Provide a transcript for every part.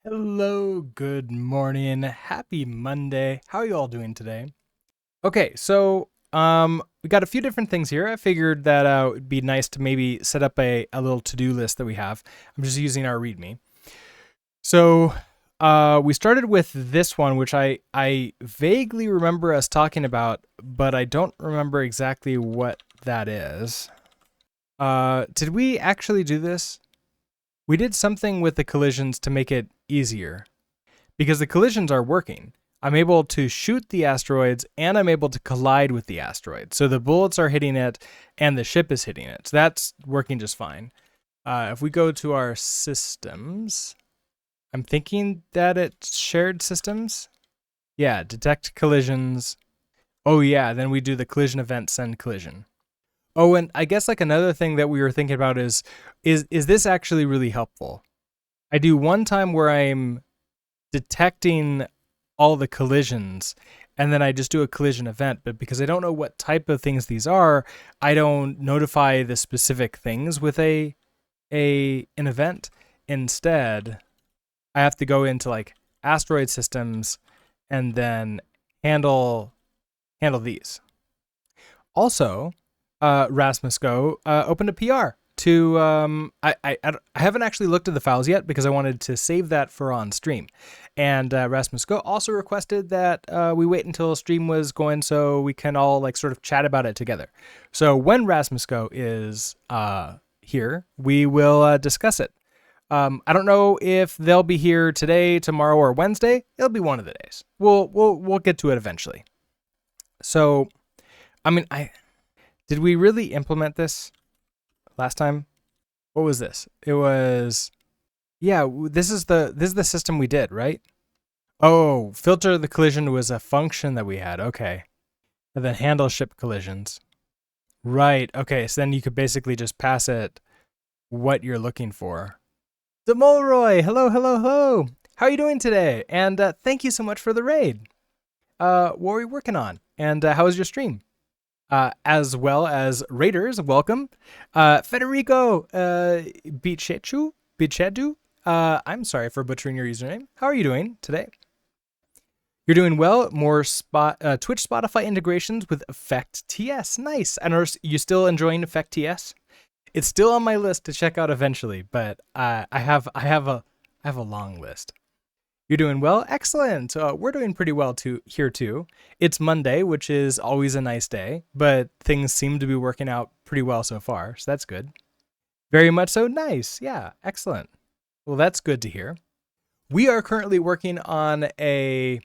Hello, good morning, happy Monday. How are you all doing today? Okay, so we got a few different things here. I figured that it'd be nice to maybe set up a little to-do list that we have. I'm just using our README. So we started with this one, which I vaguely remember us talking about, but I don't remember exactly what that is. Did we actually do this? We did something with the collisions to make it easier. Because the collisions are working. I'm able to shoot the asteroids and I'm able to collide with the asteroid. So the bullets are hitting it and the ship is hitting it. So that's working just fine. If we go to our systems, I'm thinking that it's shared systems. Yeah, detect collisions. Oh yeah, then we do the collision event send collision. Oh, and I guess like another thing that we were thinking about is this actually really helpful? I do one time where I'm detecting all the collisions and then I just do a collision event. But because I don't know what type of things these are, I don't notify the specific things with an event. Instead, I have to go into like asteroid systems and then handle these. Also, Rasmus Go opened a PR to I haven't actually looked at the files yet because I wanted to save that for on stream. And Rasmus Go also requested that we wait until stream was going so we can all like sort of chat about it together. So when Rasmus Go is here, we will discuss it. I don't know if they'll be here today, tomorrow, or Wednesday. It'll be one of the days. We'll get to it eventually. So, I mean, I did we really implement this last time? What was this? It was yeah. This is the system we did, right? Oh, filter the collision was a function that we had. Okay, and then handle ship collisions. Right. Okay. So then you could basically just pass it what you're looking for. Demolroy, hello, hello, hello. How are you doing today? And thank you so much for the raid. What were you working on? And how was your stream? As well as Raiders, welcome. Federico Bichedu. I'm sorry for butchering your username. How are you doing today? You're doing well. More Twitch Spotify integrations with Effect TS. Nice. And are you still enjoying Effect TS? It's still on my list to check out eventually, but I have a long list. You're doing well? Excellent. We're doing pretty well here too. It's Monday, which is always a nice day, but things seem to be working out pretty well so far, so that's good. Very much so. Nice. Yeah, excellent. Well, that's good to hear. We are currently working on an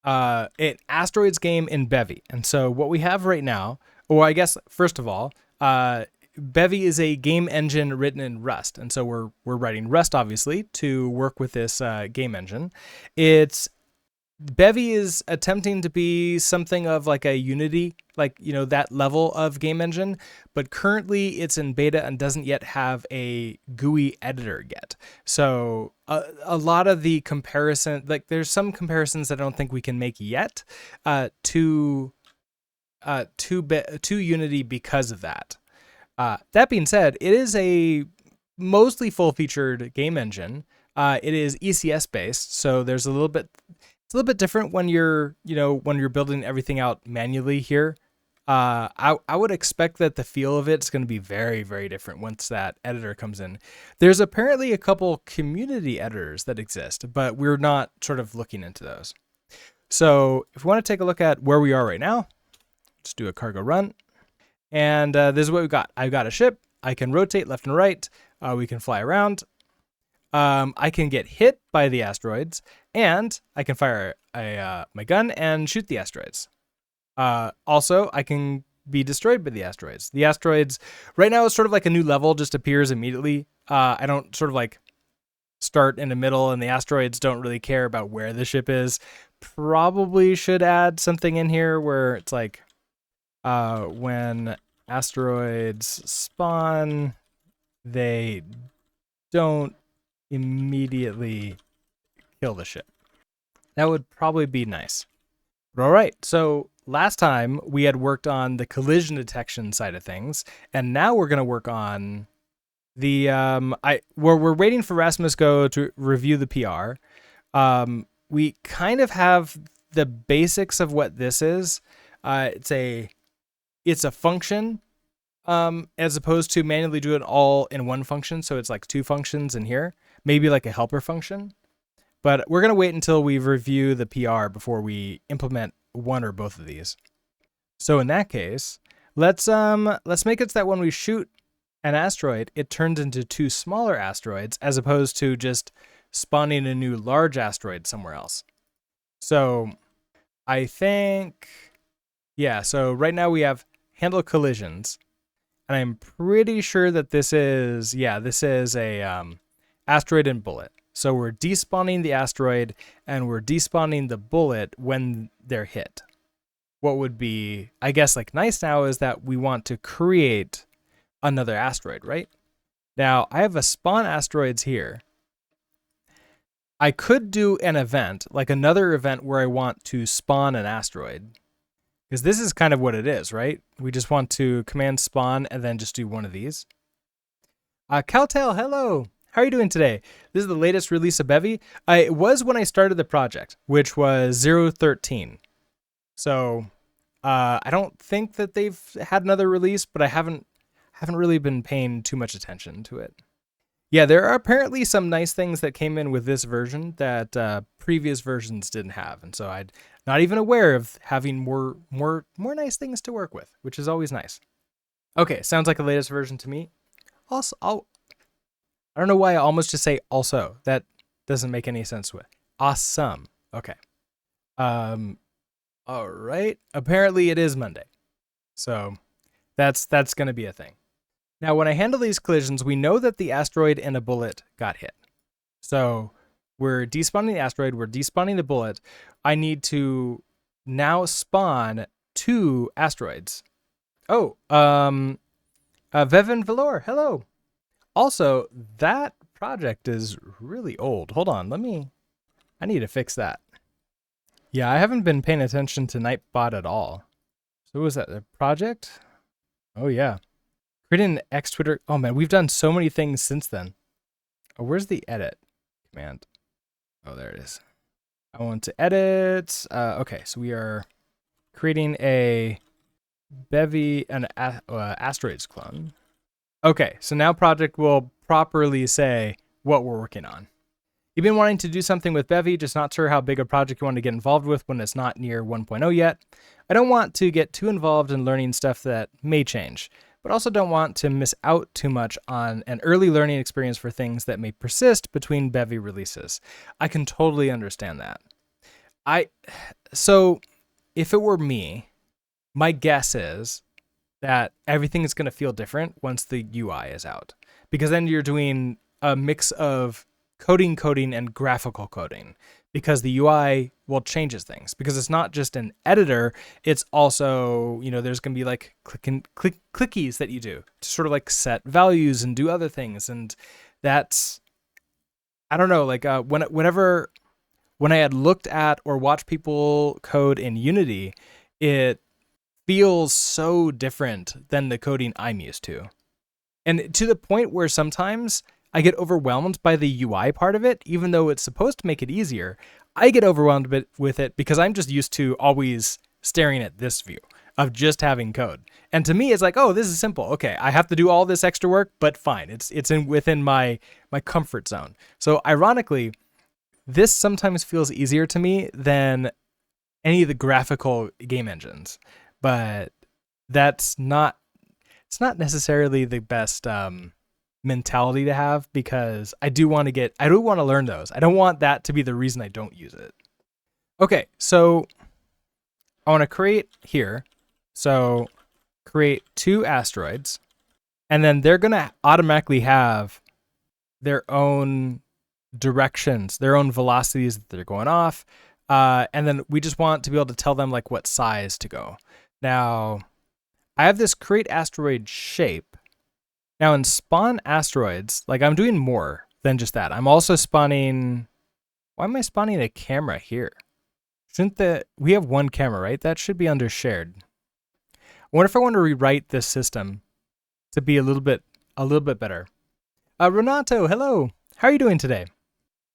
Asteroids game in Bevy. And so what we have right now, or I guess first of all, Bevy is a game engine written in Rust, and so we're writing Rust obviously to work with this game engine. It's Bevy is attempting to be something of like a Unity, like that level of game engine, but currently it's in beta and doesn't yet have a GUI editor yet. So a lot of the comparison, like there's some comparisons that I don't think we can make yet to Unity because of that. That being said, it is a mostly full-featured game engine. It is ECS based, so there's it's a little bit different when you're building everything out manually here. I would expect that the feel of it's going to be very, very different once that editor comes in. There's apparently a couple community editors that exist, but we're not sort of looking into those. So if we want to take a look at where we are right now, just do a cargo run. And this is what we've got. I've got a ship. I can rotate left and right. We can fly around. I can get hit by the asteroids, and I can fire my gun and shoot the asteroids. Also, I can be destroyed by the asteroids. The asteroids, right now, is sort of like a new level, just appears immediately. I don't sort of like start in the middle, and the asteroids don't really care about where the ship is. Probably should add something in here where it's like when asteroids spawn, they don't immediately kill the ship. That would probably be nice. But all right, so last time we had worked on the collision detection side of things, and now we're going to work on we're waiting for Rasmus Go to review the PR. We kind of have the basics of what this is. It's a function, as opposed to manually do it all in one function. So it's like two functions in here, maybe like a helper function. But we're gonna wait until we review the PR before we implement one or both of these. So in that case, let's make it so that when we shoot an asteroid, it turns into two smaller asteroids as opposed to just spawning a new large asteroid somewhere else. So I think, yeah, so right now we have handle collisions. And I'm pretty sure that this is a asteroid and bullet. So we're despawning the asteroid and we're despawning the bullet when they're hit. What would be, I guess, like nice now is that we want to create another asteroid, right? Now I have a spawn asteroids here. I could do an event, like another event where I want to spawn an asteroid. Because this is kind of what it is, right? We just want to command spawn and then just do one of these. Cowtail, hello. How are you doing today? This is the latest release of Bevy. It was when I started the project, which was 0.13. So I don't think that they've had another release, but I haven't really been paying too much attention to it. Yeah, there are apparently some nice things that came in with this version that previous versions didn't have, and so I'm not even aware of having more nice things to work with, which is always nice. Okay, sounds like the latest version to me. Also, I don't know why I almost just say also. That doesn't make any sense with awesome. Okay. All right. Apparently it is Monday, so that's going to be a thing. Now, when I handle these collisions, we know that the asteroid and a bullet got hit. So we're despawning the asteroid, we're despawning the bullet. I need to now spawn two asteroids. Oh, Vevin Valor, hello. Also, that project is really old. Hold on, I need to fix that. Yeah, I haven't been paying attention to Nightbot at all. So was that the project? Oh yeah. Creating an X Twitter. Oh man, we've done so many things since then. Oh, where's the edit command? Oh, there it is. I want to edit. Okay, so we are creating a Bevy and Asteroids clone. Okay, so now project will properly say what we're working on. You've been wanting to do something with Bevy, just not sure how big a project you want to get involved with when it's not near 1.0 yet. I don't want to get too involved in learning stuff that may change, but also don't want to miss out too much on an early learning experience for things that may persist between Bevy releases. I can totally understand that. So if it were me, my guess is that everything is going to feel different once the UI is out, because then you're doing a mix of coding, and graphical coding, because the UI changes things, because it's not just an editor, it's also, there's going to be like clickies that you do to sort of like set values and do other things. And that's, I don't know, like when I had looked at or watched people code in Unity, it feels so different than the coding I'm used to. And to the point where sometimes I get overwhelmed by the UI part of it, even though it's supposed to make it easier. I get overwhelmed with it because I'm just used to always staring at this view of just having code. And to me, it's like, oh, this is simple. Okay, I have to do all this extra work, but fine. It's within my comfort zone. So ironically, this sometimes feels easier to me than any of the graphical game engines. But it's not necessarily the best mentality to have, because I do want to learn those. I don't want that to be the reason I don't use it. Okay, so I want to create here. So create two asteroids, and then they're going to automatically have their own directions, their own velocities that they're going off. And then we just want to be able to tell them like what size to go. Now, I have this create asteroid shape. Now in spawn asteroids, like I'm doing more than just that. I'm also spawning, why am I spawning a camera here? We have one camera, right? That should be under shared. I wonder if I want to rewrite this system to be a little bit better. Renato, hello. How are you doing today?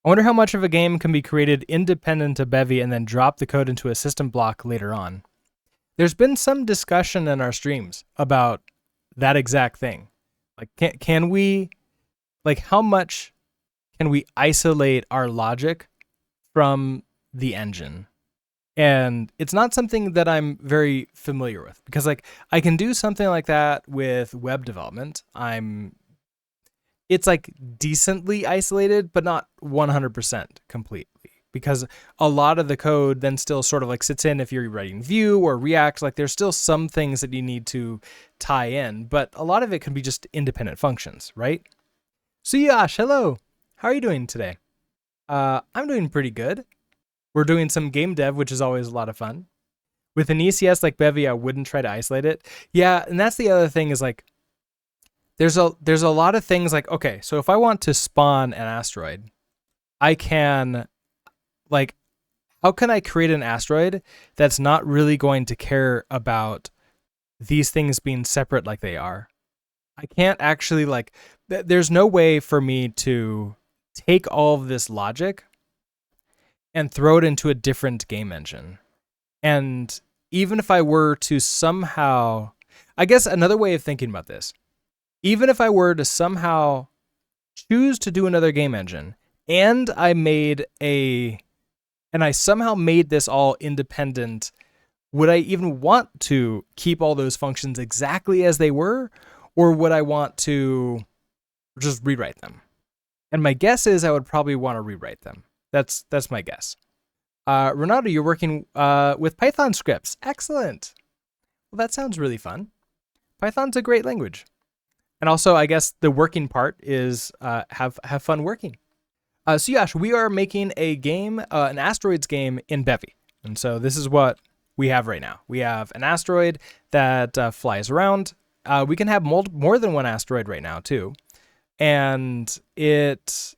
I wonder how much of a game can be created independent of Bevy and then drop the code into a system block later on. There's been some discussion in our streams about that exact thing. Like, can we, like, how much can we isolate our logic from the engine? And it's not something that I'm very familiar with because, like, I can do something like that with web development. It's like decently isolated, but not 100% completely because a lot of the code then still sort of like sits in if you're writing Vue or React. Like there's still some things that you need to tie in, but a lot of it can be just independent functions, right? So Yash, hello. How are you doing today? I'm doing pretty good. We're doing some game dev, which is always a lot of fun. With an ECS like Bevy, I wouldn't try to isolate it. Yeah, and that's the other thing is like there's a lot of things like, okay, so if I want to spawn an asteroid, I can, like, how can I create an asteroid that's not really going to care about these things being separate like they are? I can't actually, like, there's no way for me to take all of this logic and throw it into a different game engine. And even if I were to somehow, I guess another way of thinking about this, even if I were to somehow choose to do another game engine and I somehow made this all independent, would I even want to keep all those functions exactly as they were, or would I want to just rewrite them? And my guess is I would probably want to rewrite them. That's my guess. Renato, you're working with Python scripts. Excellent. Well, that sounds really fun. Python's a great language. And also, I guess the working part is have fun working. So Yash, we are making a game, an Asteroids game in Bevy. And so this is what we have right now. We have an asteroid that flies around. We can have more than one asteroid right now too. And it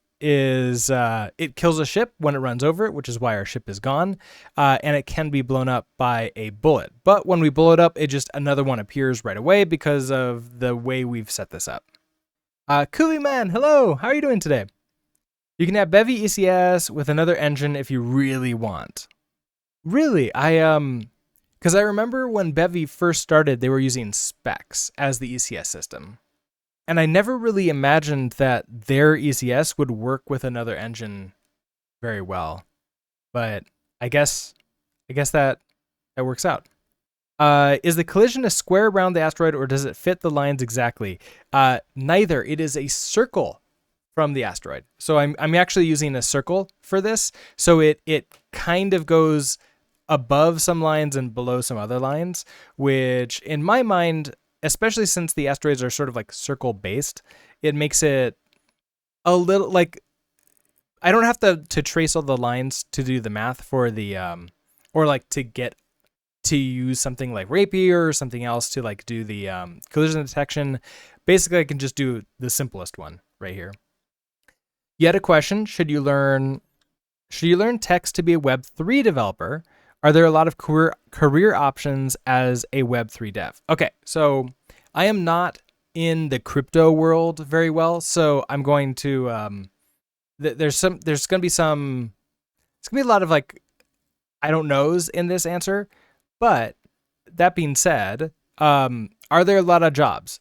kills a ship when it runs over it, which is why our ship is gone. And it can be blown up by a bullet. But when we blow it up, another one appears right away because of the way we've set this up. Coolie Man, hello. How are you doing today? You can have Bevy ECS with another engine if you really want. Really, because I remember when Bevy first started, they were using Specs as the ECS system. And I never really imagined that their ECS would work with another engine very well. But I guess that works out. Is the collision a square around the asteroid or does it fit the lines exactly? Neither. It is a circle from the asteroid. So I'm actually using a circle for this. So it kind of goes above some lines and below some other lines, which in my mind, especially since the asteroids are sort of like circle based, it makes it a little like I don't have to trace all the lines to do the math for the or like to get to use something like Rapier or something else to like do the collision detection. Basically, I can just do the simplest one right here. Yet a question: should you learn text to be a Web3 developer? Are there a lot of career options as a Web3 dev? Okay, so I am not in the crypto world very well, so I'm going to there's going to be a lot of like I don't knows in this answer, but that being said, are there a lot of jobs?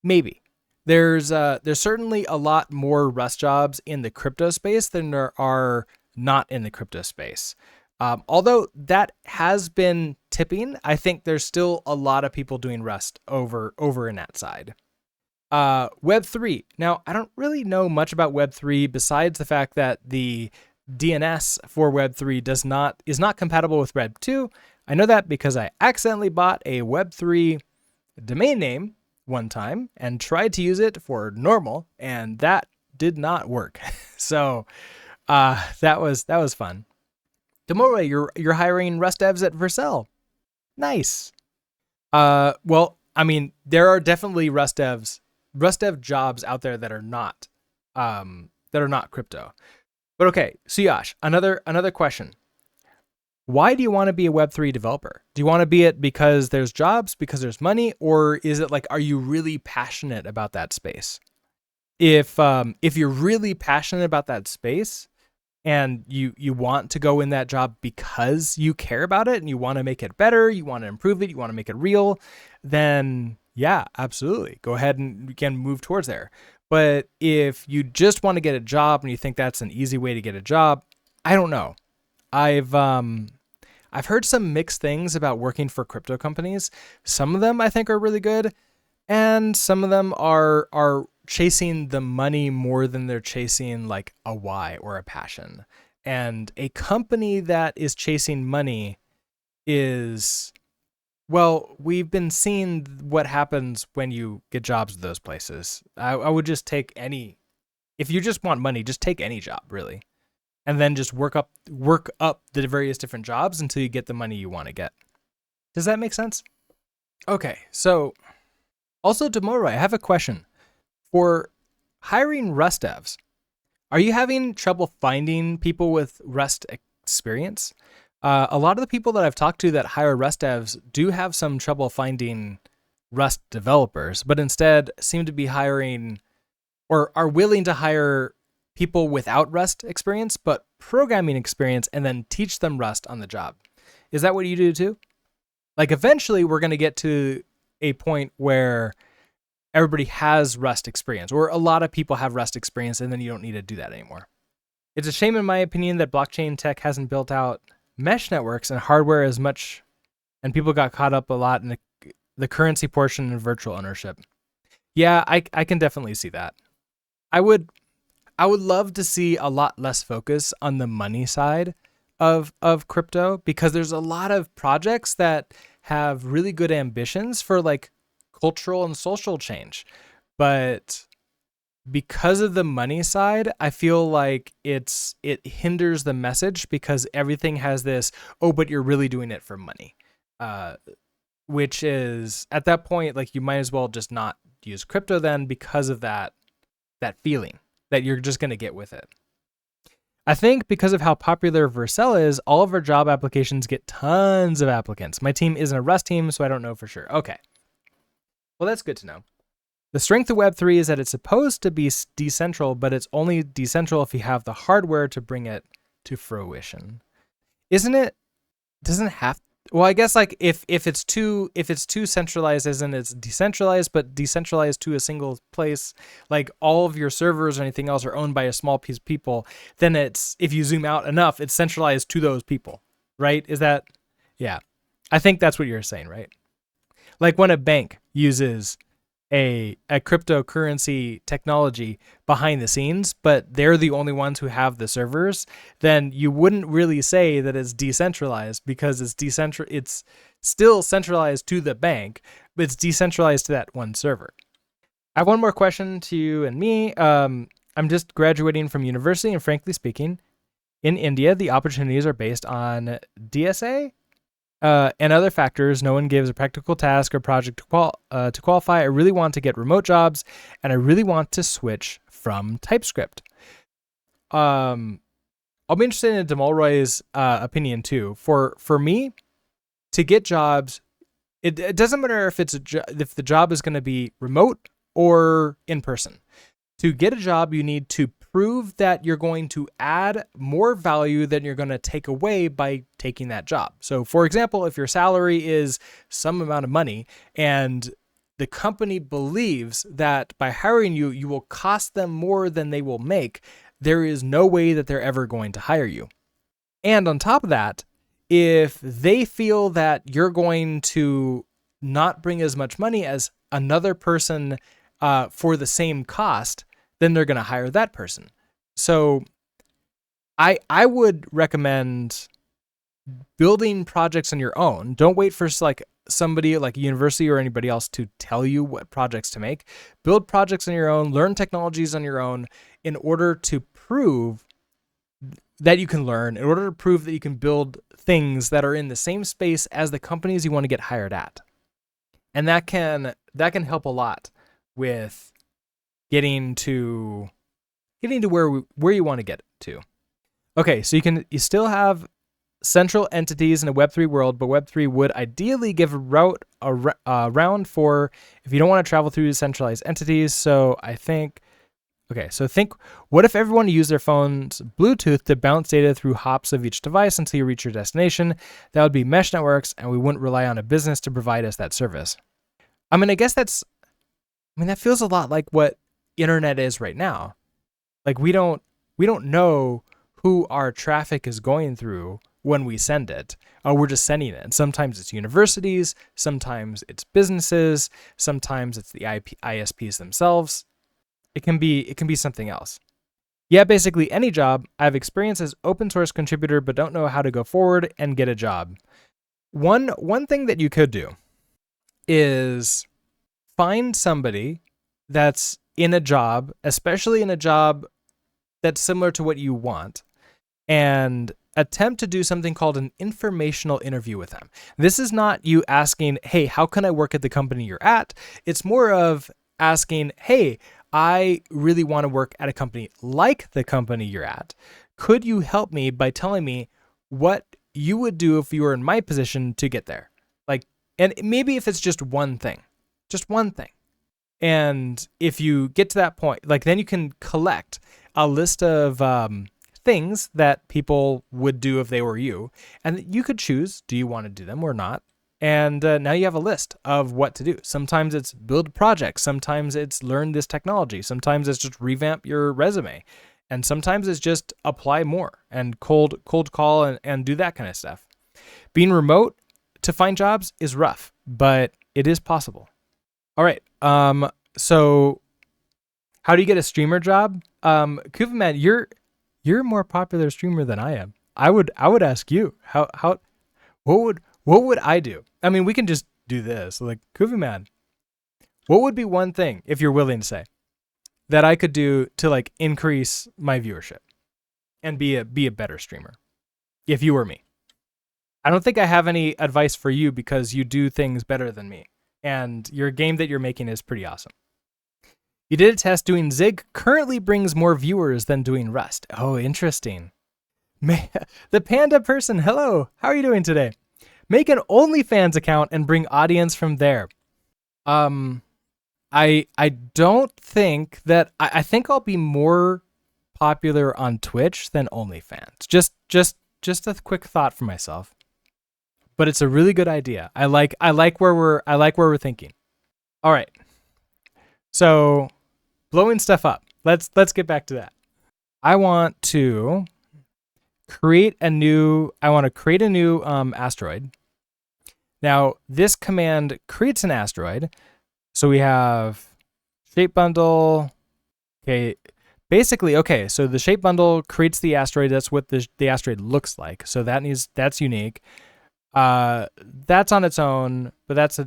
Maybe. There's certainly a lot more Rust jobs in the crypto space than there are not in the crypto space. Although that has been tipping, I think there's still a lot of people doing Rust over in that side. Web3. Now, I don't really know much about Web3 besides the fact that the DNS for Web3 is not compatible with Web2. I know that because I accidentally bought a Web3 domain name one time and tried to use it for normal, and that did not work. So that was fun. Tomorrow, you're hiring Rust devs at Vercel. Nice. Well, I mean, there are definitely Rust dev jobs out there that are not crypto. But okay, so Yash, another question. Why do you want to be a Web3 developer? Do you want to be it because there's jobs, because there's money, or is it like, are you really passionate about that space? if you're really passionate about that space and you want to go in that job because you care about it and you want to make it better, you want to improve it, you want to make it real, then yeah, absolutely. Go ahead and you can move towards there. But if you just want to get a job and you think that's an easy way to get a job, I don't know. I've heard some mixed things about working for crypto companies. Some of them I think are really good, and some of them are chasing the money more than they're chasing like a why or a passion. And a company that is chasing money is, well, we've been seeing what happens when you get jobs at those places. I would just take any, if you just want money, just take any job really, and then just work up the various different jobs until you get the money you want to get. Does that make sense? Okay, so also tomorrow I have a question for hiring Rust devs. Are you having trouble finding people with Rust experience? A lot of the people that I've talked to that hire Rust devs do have some trouble finding Rust developers, but instead seem to be hiring or are willing to hire people without Rust experience, but programming experience, and then teach them Rust on the job. Is that what you do too? Like eventually we're going to get to a point where everybody has Rust experience, or a lot of people have Rust experience, and then you don't need to do that anymore. It's a shame, in my opinion, that blockchain tech hasn't built out mesh networks and hardware as much, and people got caught up a lot in the currency portion and virtual ownership. Yeah, I can definitely see that. I would love to see a lot less focus on the money side of crypto, because there's a lot of projects that have really good ambitions for like cultural and social change, but because of the money side, I feel like it hinders the message, because everything has this, oh, but you're really doing it for money, which is at that point like you might as well just not use crypto then, because of that feeling that you're just going to get with it. I think because of how popular Vercel is, all of our job applications get tons of applicants. My team isn't a Rust team, so I don't know for sure. Okay. Well, that's good to know. The strength of Web3 is that it's supposed to be decentral, but it's only decentral if you have the hardware to bring it to fruition. Isn't it? Doesn't have. Well, I guess like if it's too centralized, isn't it's decentralized, but decentralized to a single place, like all of your servers or anything else are owned by a small piece of people, then it's, if you zoom out enough, it's centralized to those people, right? Is that? Yeah. I think that's what you're saying, right? Like when a bank uses a cryptocurrency technology behind the scenes, but they're the only ones who have the servers, then you wouldn't really say that it's decentralized, because it's still centralized to the bank, but it's decentralized to that one server. I have one more question to you and me. I'm just graduating from university, and frankly speaking, in India, the opportunities are based on DSA and other factors. No one gives a practical task or project to qualify. I really want to get remote jobs, and I really want to switch from TypeScript. I'll be interested in Demolroy's opinion too. For me, to get jobs, it doesn't matter if if the job is going to be remote or in person. To get a job, you need to prove that you're going to add more value than you're going to take away by taking that job. So, for example, if your salary is some amount of money and the company believes that by hiring you, you will cost them more than they will make, there is no way that they're ever going to hire you. And on top of that, if they feel that you're going to not bring as much money as another person for the same cost, then they're going to hire that person. So I would recommend building projects on your own. Don't wait for like somebody like a university or anybody else to tell you what projects to make. Build projects on your own, learn technologies on your own in order to prove that you can learn, in order to prove that you can build things that are in the same space as the companies you want to get hired at. And that can help a lot with getting to where you want to get to. Okay, so you still have central entities in a Web3 world, but Web3 would ideally give a round for if you don't want to travel through centralized entities. So I think Okay, so think, what if everyone used their phone's Bluetooth to bounce data through hops of each device until you reach your destination? That would be mesh networks, and we wouldn't rely on a business to provide us that service. I mean, I guess that feels a lot like what internet is right now. Like we don't know who our traffic is going through when we send it. We're just sending it. And sometimes it's universities, sometimes it's businesses, sometimes it's the ISPs themselves. It can be something else. Yeah, basically any job. I have experience as open source contributor, but don't know how to go forward and get a job. One thing that you could do is find somebody that's in a job, especially in a job that's similar to what you want, and attempt to do something called an informational interview with them. This is not you asking, hey, how can I work at the company you're at? It's more of asking, hey, I really want to work at a company like the company you're at. Could you help me by telling me what you would do if you were in my position to get there? Like, and maybe if it's just one thing. And if you get to that point, like then you can collect a list of things that people would do if they were you. And you could choose, do you want to do them or not? And now you have a list of what to do. Sometimes it's build projects. Sometimes it's learn this technology. Sometimes it's just revamp your resume. And sometimes it's just apply more and cold call and do that kind of stuff. Being remote to find jobs is rough, but it is possible. All right. So how do you get a streamer job? Kuvaman, you're a more popular streamer than I am. I would ask you what would I do? I mean, we can just do this. Like, Kuvaman, what would be one thing, if you're willing to say, that I could do to like increase my viewership and be a better streamer if you were me? I don't think I have any advice for you because you do things better than me. And your game that you're making is pretty awesome. You did a test doing Zig currently brings more viewers than doing Rust. Oh, interesting. The panda person, hello. How are you doing today? Make an OnlyFans account and bring audience from there. I don't think that I think I'll be more popular on Twitch than OnlyFans. Just a quick thought for myself. But it's a really good idea. I like where we're thinking. All right. So, blowing stuff up. Let's get back to that. I want to create a new asteroid. Now, this command creates an asteroid. So we have shape bundle. Okay. Basically, okay, so the shape bundle creates the asteroid. That's what the asteroid looks like. So that's unique. That's on its own, but that's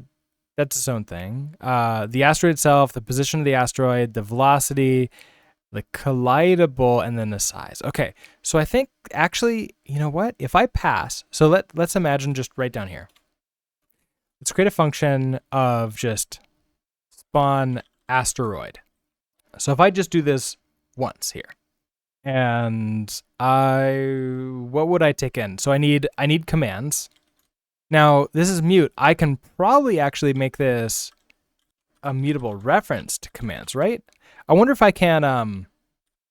its own thing. The asteroid itself, the position of the asteroid, the velocity, the collidable, and then the size. Okay, so I think actually, you know what? If I pass, so let's imagine just right down here. Let's create a function of just spawn asteroid. So if I just do this once here, and what would I take in? So I need commands. Now, this is mute. I can probably actually make this a mutable reference to commands, right? I wonder if I can, I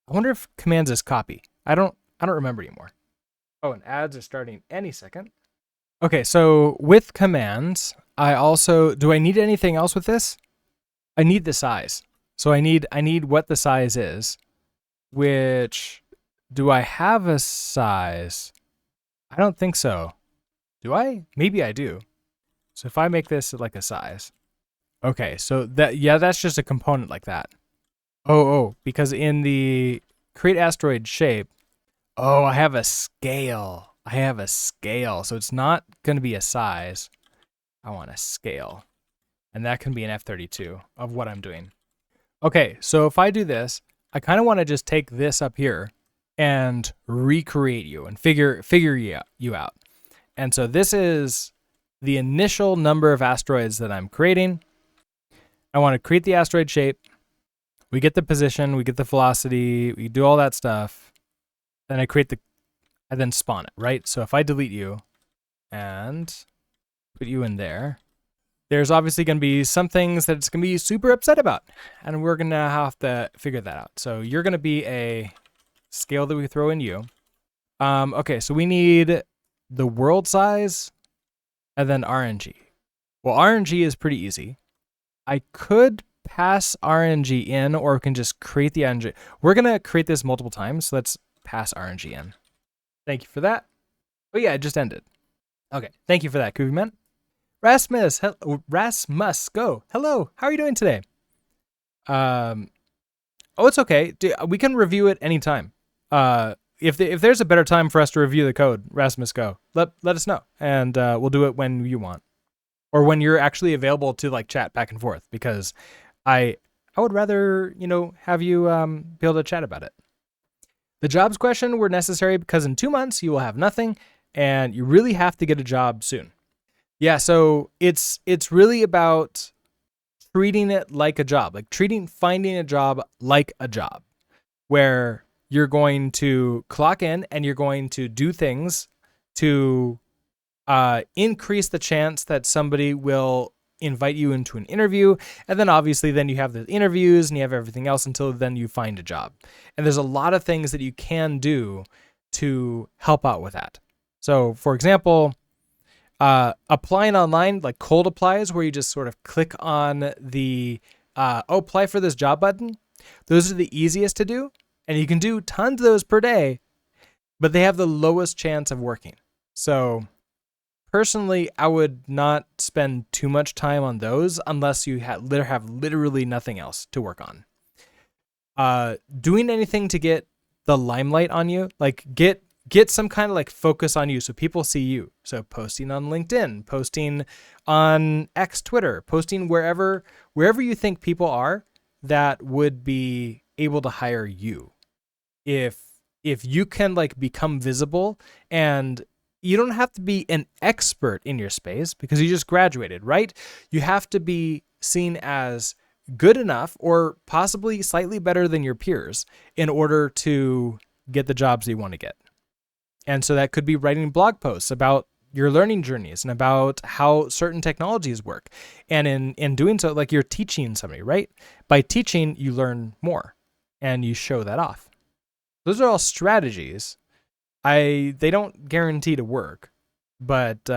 wonder if commands is copy. I don't remember anymore. Oh, and ads are starting any second. Okay, so with commands, do I need anything else with this? I need the size. So I need what the size is, which, do I have a size? I don't think so. Do I? Maybe I do. So if I make this like a size. Okay, so that's just a component like that. Oh, because in the create asteroid shape, I have a scale. So it's not going to be a size. I want a scale. And that can be an F32 of what I'm doing. Okay, so if I do this, I kind of want to just take this up here and recreate you and figure you out. And so this is the initial number of asteroids that I'm creating. I want to create the asteroid shape. We get the position, we get the velocity, we do all that stuff. Then I then spawn it, right? So if I delete you and put you in there, there's obviously going to be some things that it's going to be super upset about, and we're going to have to figure that out. So you're going to be a scale that we throw in you. Okay, so we need the world size and then RNG. Well, RNG is pretty easy. I could pass RNG in, or we can just create the RNG. We're going to create this multiple times, so let's pass RNG in. Thank you for that. Oh yeah, it just ended. Okay, thank you for that, Kubiman. Rasmus, go. Hello, how are you doing today? Oh, it's okay. We can review it anytime. If there's a better time for us to review the code, Rasmus, go. Let us know, and we'll do it when you want, or when you're actually available to like chat back and forth. Because I would rather have you be able to chat about it. The jobs question were necessary because in 2 months you will have nothing, and you really have to get a job soon. Yeah, so it's really about treating it like a job, like finding a job like a job, where you're going to clock in and you're going to do things to increase the chance that somebody will invite you into an interview. And then obviously then you have the interviews and you have everything else until then you find a job. And there's a lot of things that you can do to help out with that. So for example, applying online, like cold applies, where you just sort of click on the apply for this job button. Those are the easiest to do, and you can do tons of those per day, but they have the lowest chance of working. So personally, I would not spend too much time on those unless you have literally nothing else to work on. Doing anything to get the limelight on you, like get some kind of like focus on you so people see you. So posting on LinkedIn, posting on X, Twitter, posting wherever you think people are that would be able to hire you. If you can like become visible, and you don't have to be an expert in your space because you just graduated, right? You have to be seen as good enough or possibly slightly better than your peers in order to get the jobs that you want to get. And so that could be writing blog posts about your learning journeys and about how certain technologies work. And in doing so, like you're teaching somebody, right? By teaching, you learn more and you show that off. Those are all strategies. They don't guarantee to work, but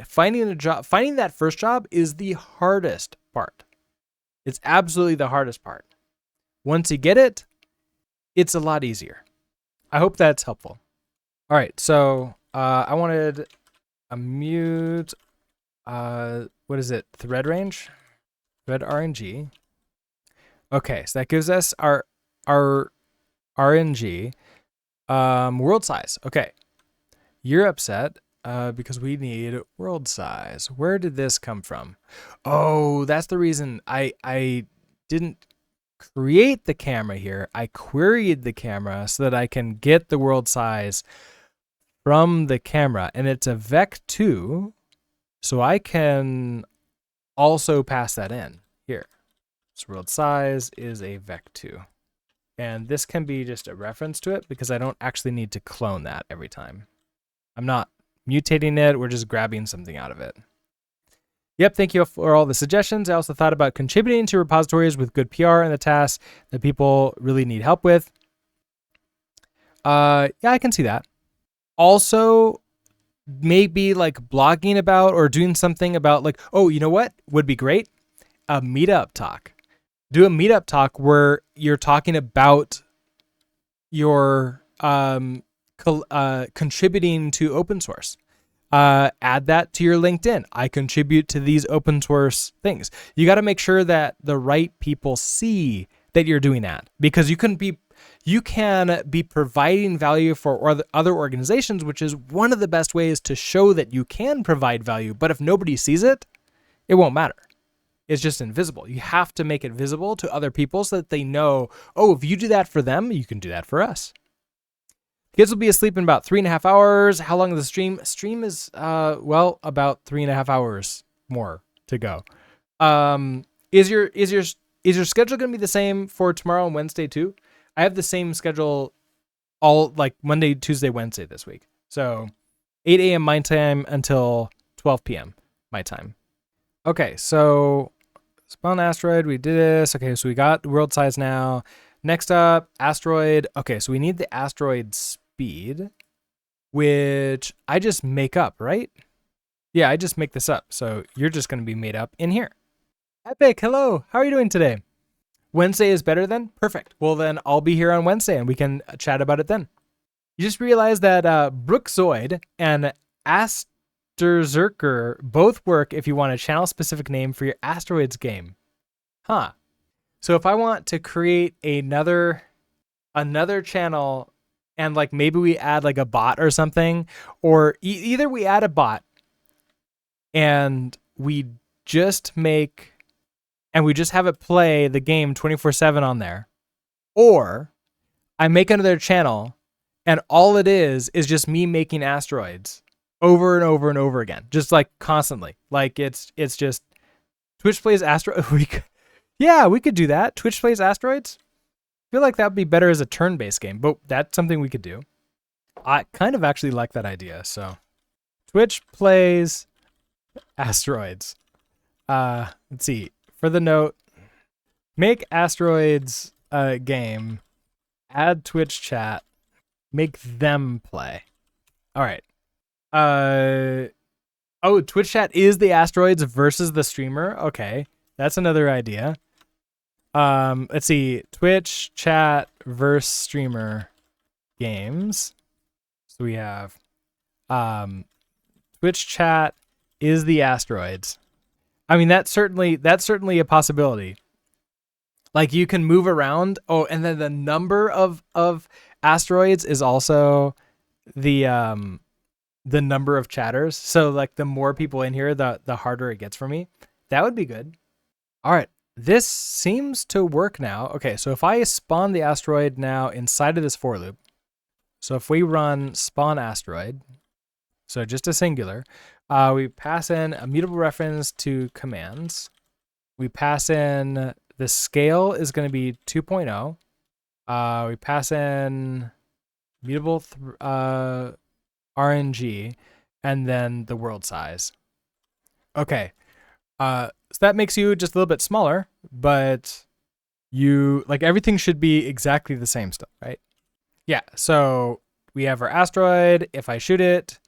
finding that first job is the hardest part. It's absolutely the hardest part. Once you get it, it's a lot easier. I hope that's helpful. All right, so I wanted a mute. What is it? Thread range, thread RNG. Okay, so that gives us our RNG. World size. Okay, you're upset because we need world size. Where did this come from? Oh, that's the reason I didn't create the camera here. I queried the camera so that I can get the world size from the camera, and it's a vec2, so I can also pass that in here. So world size is a vec2, and this can be just a reference to it because I don't actually need to clone that every time. I'm not mutating it, we're just grabbing something out of it. Yep, thank you for all the suggestions. I also thought about contributing to repositories with good PR and the tasks that people really need help with. Yeah, I can see that. Also, maybe like blogging about or doing something about like, oh, you know what would be great? A meetup talk. Do a meetup talk where you're talking about your contributing to open source. Add that to your LinkedIn. I contribute to these open source things. You got to make sure that the right people see that you're doing that, because you can be providing value for other organizations, which is one of the best ways to show that you can provide value. But if nobody sees it, it won't matter. It's just invisible. You have to make it visible to other people so that they know, oh, if you do that for them, you can do that for us. Kids will be asleep in about 3.5 hours. How long is the stream? Stream is, well, about 3.5 hours more to go. Is your schedule going to be the same for tomorrow and Wednesday too? I have the same schedule all like Monday, Tuesday, Wednesday this week. So 8 a.m. my time until 12 p.m. my time. Okay, so spawn asteroid, we did this. Okay, so we got world size now. Next up, asteroid. Okay, so we need the asteroid speed, which I just make up, right? Yeah, I just make this up. So you're just going to be made up in here. Epic, hello. How are you doing today? Wednesday is better then? Perfect. Well, then I'll be here on Wednesday and we can chat about it then. You just realized that Brookzoid and Asterzerker both work if you want a channel specific name for your Asteroids game. Huh. So if I want to create another channel and like maybe we add like a bot or something, or either we add a bot and we just have it play the game 24/7 on there, or I make another channel and all it is just me making asteroids over and over and over again, just like constantly. Like it's just Twitch plays asteroid. Yeah, we could do that. Twitch plays asteroids. I feel like that would be better as a turn-based game, but that's something we could do. I kind of actually like that idea. So Twitch plays asteroids. Let's see. For the note, make asteroids a game, add Twitch chat, make them play. All right. Oh, Twitch chat is the asteroids versus the streamer. Okay. That's another idea. Let's see. Twitch chat versus streamer games. So we have Twitch chat is the asteroids. I mean, that's certainly a possibility. Like you can move around. Oh, and then the number of asteroids is also the number of chatters. So like the more people in here, the harder it gets for me. That would be good. All right. This seems to work now. Okay, so if I spawn the asteroid now inside of this for loop, so if we run spawn asteroid, so just a singular, we pass in a mutable reference to commands. We pass in the scale is going to be 2.0. We pass in mutable RNG, and then the world size. Okay. So that makes you just a little bit smaller, but you like everything should be exactly the same stuff, right? Yeah. So we have our asteroid. If I shoot it,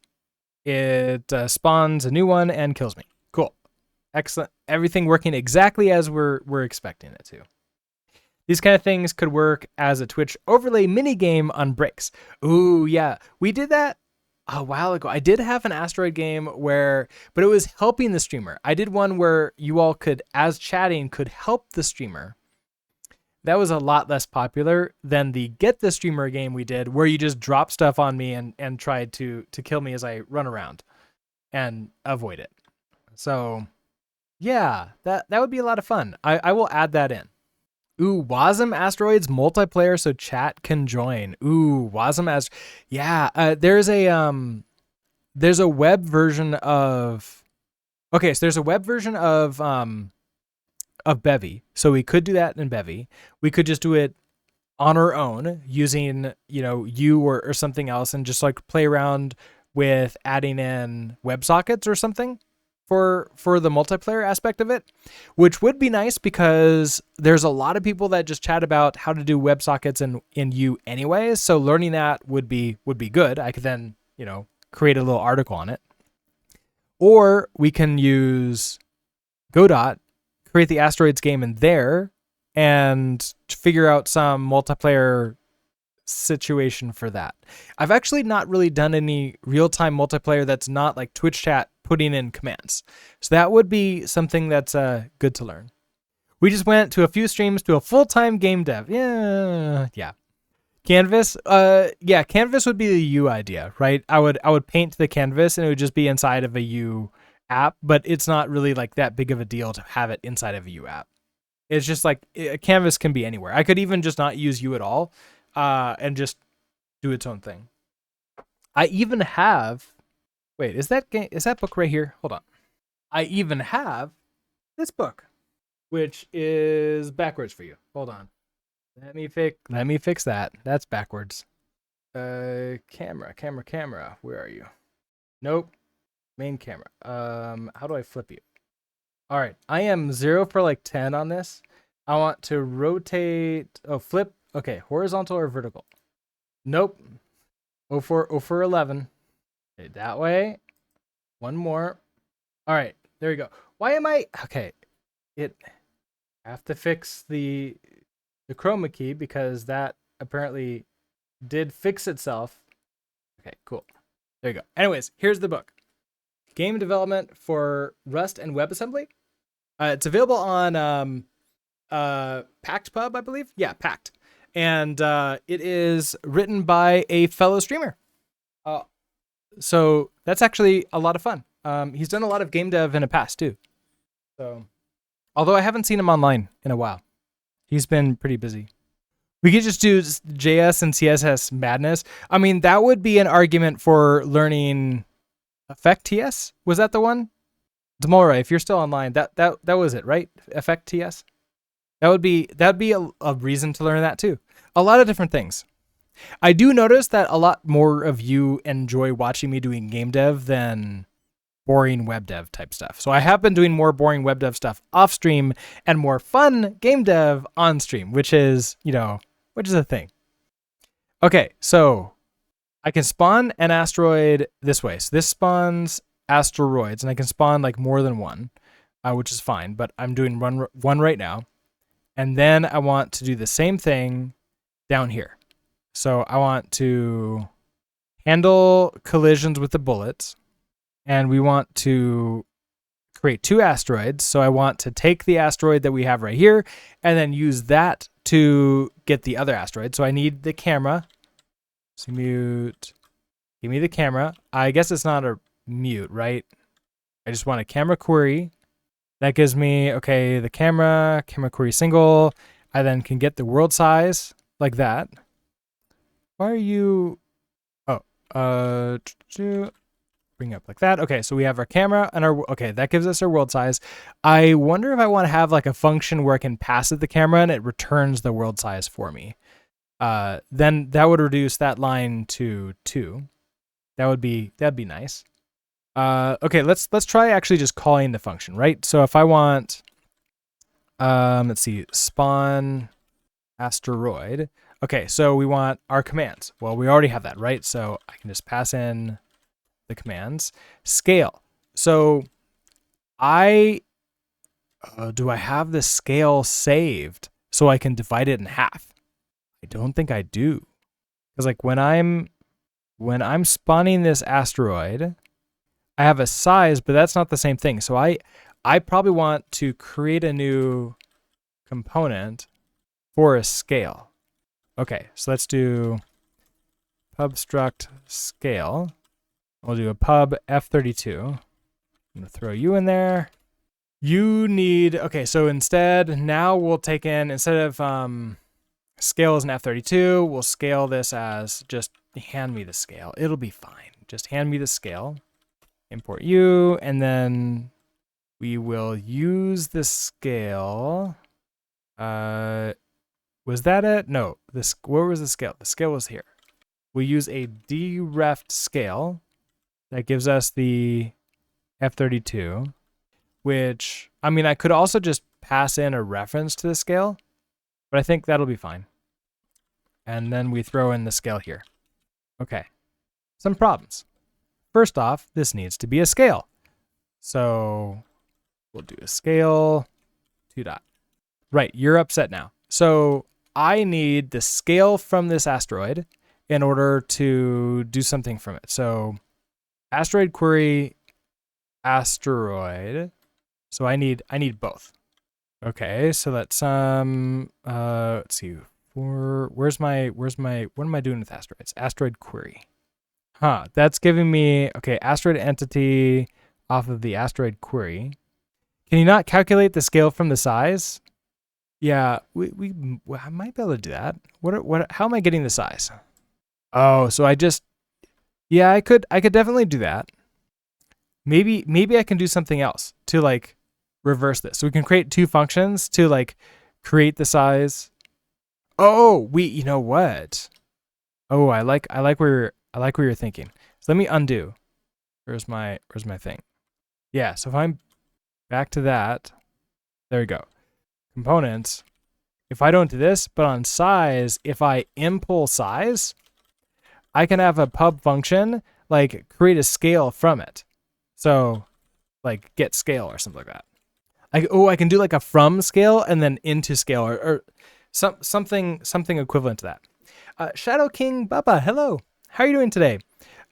it spawns a new one and kills me. Cool. Excellent. Everything working exactly as we're expecting it to. These kind of things could work as a Twitch overlay mini game on breaks. Ooh, yeah. We did that a while ago. I did have an asteroid game but it was helping the streamer. I did one where you all could, as chatting, could help the streamer. That was a lot less popular than the get the streamer game we did, where you just drop stuff on me and tried to kill me as I run around and avoid it. So yeah, that would be a lot of fun. I will add that in. Ooh, Wasm Asteroids multiplayer so chat can join. Ooh, Wasm yeah, there's a web version of there's a web version of Bevy. So we could do that in Bevy. We could just do it on our own using, you or something else and just like play around with adding in WebSockets or something for the multiplayer aspect of it, which would be nice because there's a lot of people that just chat about how to do WebSockets in U anyways. So learning that would be good. I could then, create a little article on it. Or we can use Godot, create the Asteroids game in there, and figure out some multiplayer situation for that. I've actually not really done any real-time multiplayer that's not like Twitch chat putting in commands. So that would be something that's good to learn. We just went to a few streams to a full-time game dev. Yeah. Canvas, Canvas would be the U idea, right? I would paint the canvas and it would just be inside of a U app, but it's not really like that big of a deal to have it inside of a U app. It's just like a canvas can be anywhere. I could even just not use U at all, and just do its own thing. I even have. Wait, is that book right here? Hold on. I even have this book, which is backwards for you. Hold on. Let me fix that. That's backwards. Camera. Where are you? Nope. Main camera. How do I flip you? All right, I am 0 for like 10 on this. I want to rotate, flip. Okay, horizontal or vertical? Nope. 0 for 11. Okay, that way. One more. All right, there we go. Why am I, okay, I have to fix the chroma key because that apparently did fix itself. Okay, cool. There you go. Anyways, here's the book. Game Development for Rust and WebAssembly. It's available on Pact Pub, I believe. Yeah, Pact. And it is written by a fellow streamer. Uh, so that's actually a lot of fun. He's done a lot of game dev in the past too. So, although I haven't seen him online in a while, he's been pretty busy. We could just do JS and CSS madness. I mean, that would be an argument for learning Effect TS. Was that the one? Demora, if you're still online, that was it, right? Effect TS. That'd be a reason to learn that too. A lot of different things. I do notice that a lot more of you enjoy watching me doing game dev than boring web dev type stuff. So I have been doing more boring web dev stuff off stream and more fun game dev on stream, which is a thing. Okay, so I can spawn an asteroid this way. So this spawns asteroids, and I can spawn like more than one, which is fine, but I'm doing one right now. And then I want to do the same thing down here. So I want to handle collisions with the bullets, and we want to create 2 asteroids. So I want to take the asteroid that we have right here and then use that to get the other asteroid. So I need the camera. So mute. Give me the camera. I guess it's not a mute, right? I just want a camera query. That gives me, okay, the camera query single. I then can get the world size like that. Why are you, bring up like that. Okay, so we have our camera and okay, that gives us our world size. I wonder if I want to have like a function where I can pass it the camera and it returns the world size for me. Then that would reduce that line to 2. That'd be nice. Okay, let's try actually just calling the function, right? So if I want, let's see, spawn asteroid. Okay, so we want our commands. Well, we already have that, right? So I can just pass in the commands. Scale. So do I have the scale saved so I can divide it in half? I don't think I do. Because like when I'm spawning this asteroid, I have a size, but that's not the same thing. So I probably want to create a new component for a scale. Okay, so let's do pub struct scale. We'll do a pub F32. I'm gonna throw you in there. You need, okay, so now we'll take in, instead of scale as an F32, we'll scale this as just hand me the scale. It'll be fine. Just hand me the scale. Import you, and then we will use the scale. Was that it? No. Where was the scale? The scale was here. We use a dereft scale that gives us the F32, which, I mean, I could also just pass in a reference to the scale, but I think that'll be fine. And then we throw in the scale here. Okay. Some problems. First off, this needs to be a scale. So we'll do a scale 2 dot. Right, you're upset now. So I need the scale from this asteroid in order to do something from it. So asteroid query asteroid. So I need both. Okay, so let's let's see. What am I doing with asteroids? Asteroid query. That's giving me, okay, asteroid entity off of the asteroid query. Can you not calculate the scale from the size? Yeah, I might be able to do that. How am I getting the size? Oh, so yeah, I could definitely do that. Maybe I can do something else to like reverse this. So we can create 2 functions to like create the size. Oh, you know what? Oh, I like where you're thinking. So let me undo. Where's my thing? Yeah, so if I'm back to that. There we go. Components. If I don't do this, but on size, if I impl size, I can have a pub function like create a scale from it. So like get scale or something like that. I can do like a from scale and then into scale or something equivalent to that. Shadow King Bubba, hello. How are you doing today?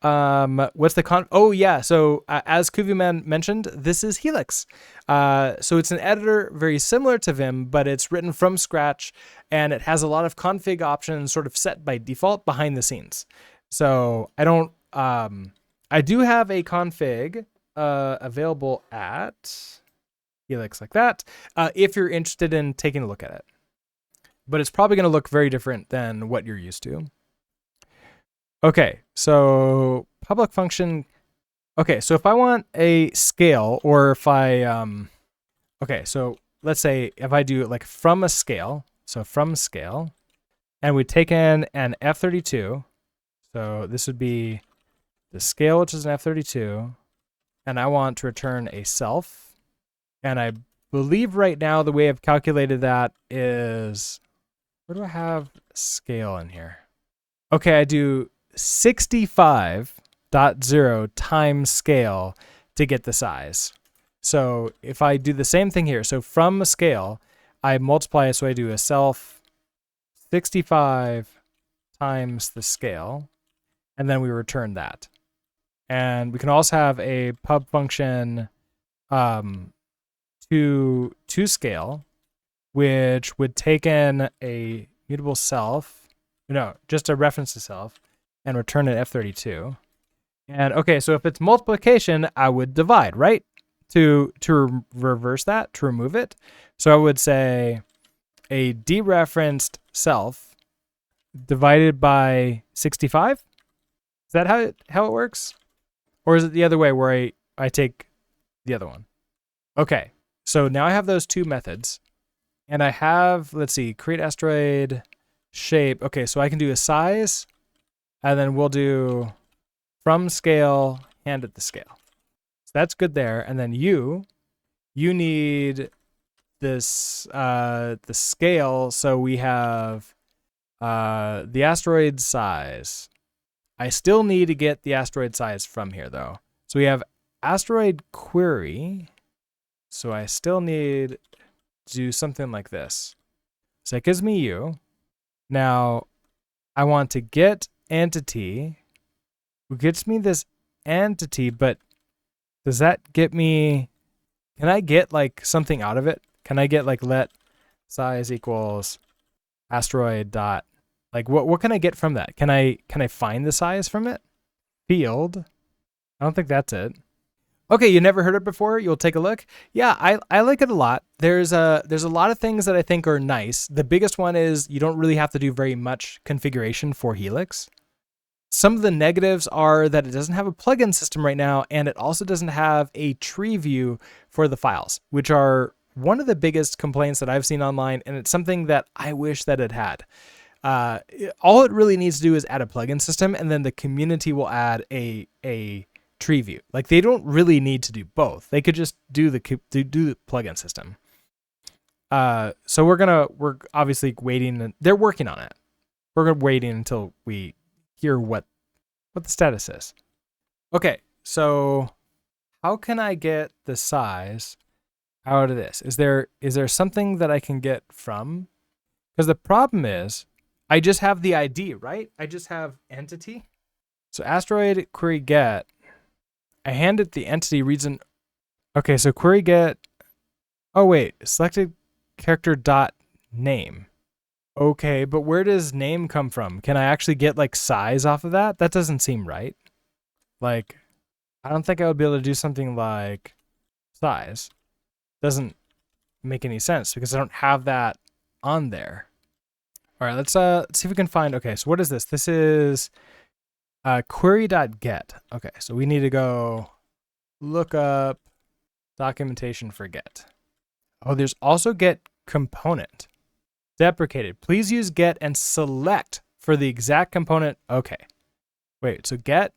What's the oh yeah, so as Kuviman mentioned, this is Helix. So it's an editor very similar to Vim, but it's written from scratch and it has a lot of config options sort of set by default behind the scenes. So I don't, I do have a config available at Helix like that, if you're interested in taking a look at it. But it's probably going to look very different than what you're used to. Okay, so public function. Okay, so if I want a scale, or if I, okay, so let's say if I do like from a scale, so from scale, and we take in an F32, so this would be the scale, which is an F32, and I want to return a self, and I believe right now the way I've calculated that is, where do I have scale in here? Okay, I do 65.0 times scale to get the size. So if I do the same thing here, so from a scale, I multiply it, so I do a self 65 times the scale, and then we return that. And we can also have a pub function to scale, which would take in a mutable self, no, just a reference to self, and return an F32. And okay, so if it's multiplication, I would divide, right? To reverse that, to remove it. So I would say a dereferenced self divided by 65. Is that how it works? Or is it the other way where I take the other one? Okay, so now I have those two methods. And I have, let's see, create asteroid shape. Okay, so I can do a size, and then we'll do from scale, hand at the scale. So that's good there. And then you need this, the scale. So we have the asteroid size. I still need to get the asteroid size from here though. So we have asteroid query. So I still need to do something like this. So that gives me you. Now I want to get entity, who gets me this entity, but does that get me, can I get like something out of it? Can I get like let size equals asteroid dot, like what can I get from that? Can I find the size from it? Field. I don't think that's it. Okay, you never heard it before? You'll take a look. Yeah, I like it a lot. There's a lot of things that I think are nice. The biggest one is you don't really have to do very much configuration for Helix. Some of the negatives are that it doesn't have a plugin system right now, and it also doesn't have a tree view for the files, which are one of the biggest complaints that I've seen online, and it's something that I wish that it had. All it really needs to do is add a plugin system, and then the community will add a tree view. Like they don't really need to do both. They could just do the plugin system. So we're obviously waiting, and they're working on it. We're waiting until we hear what the status is. Okay, so how can I get the size out of this? Is there something that I can get from? Because the problem is I just have the ID, right? I just have entity. So asteroid query get, I hand it the entity reason. Okay, so query get, oh wait, selected character dot name. Okay, but where does name come from? Can I actually get like size off of that? That doesn't seem right. Like, I don't think I would be able to do something like size. Doesn't make any sense because I don't have that on there. All right, let's see if we can find, okay, so what is this? This is query.get. Okay, so we need to go look up documentation for get. Oh, there's also get component. Deprecated. Please use get and select for the exact component. Okay. Wait, so get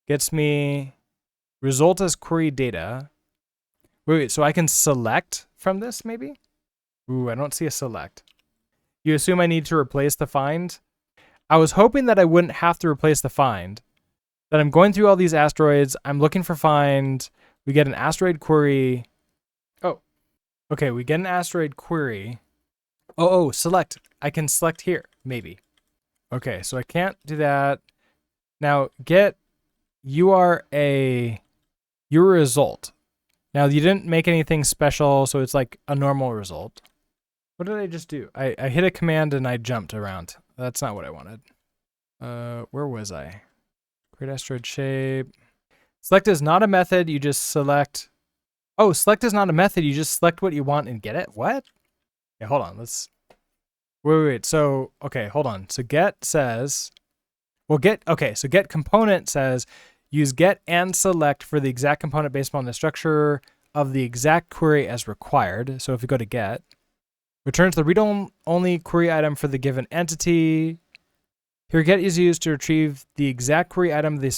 gets me result as query data. Wait, so I can select from this maybe? Ooh, I don't see a select. You assume I need to replace the find? I was hoping that I wouldn't have to replace the find. That I'm going through all these asteroids. I'm looking for find. We get an asteroid query. Oh, okay. We get an asteroid query. Oh, select. I can select here, maybe. Okay, so I can't do that. Now get you're a result. Now you didn't make anything special, so it's like a normal result. What did I just do? I hit a command and I jumped around. That's not what I wanted. Where was I? Create asteroid shape. Select is not a method. You just select. Oh, select is not a method. You just select what you want and get it. What? Yeah, hold on. Let's. Wait. So okay, hold on. So get says. Well, get okay. So get component says use get and select for the exact component based upon the structure of the exact query as required. So if we go to get, returns the read-only query item for the given entity. Here, get is used to retrieve the exact query item the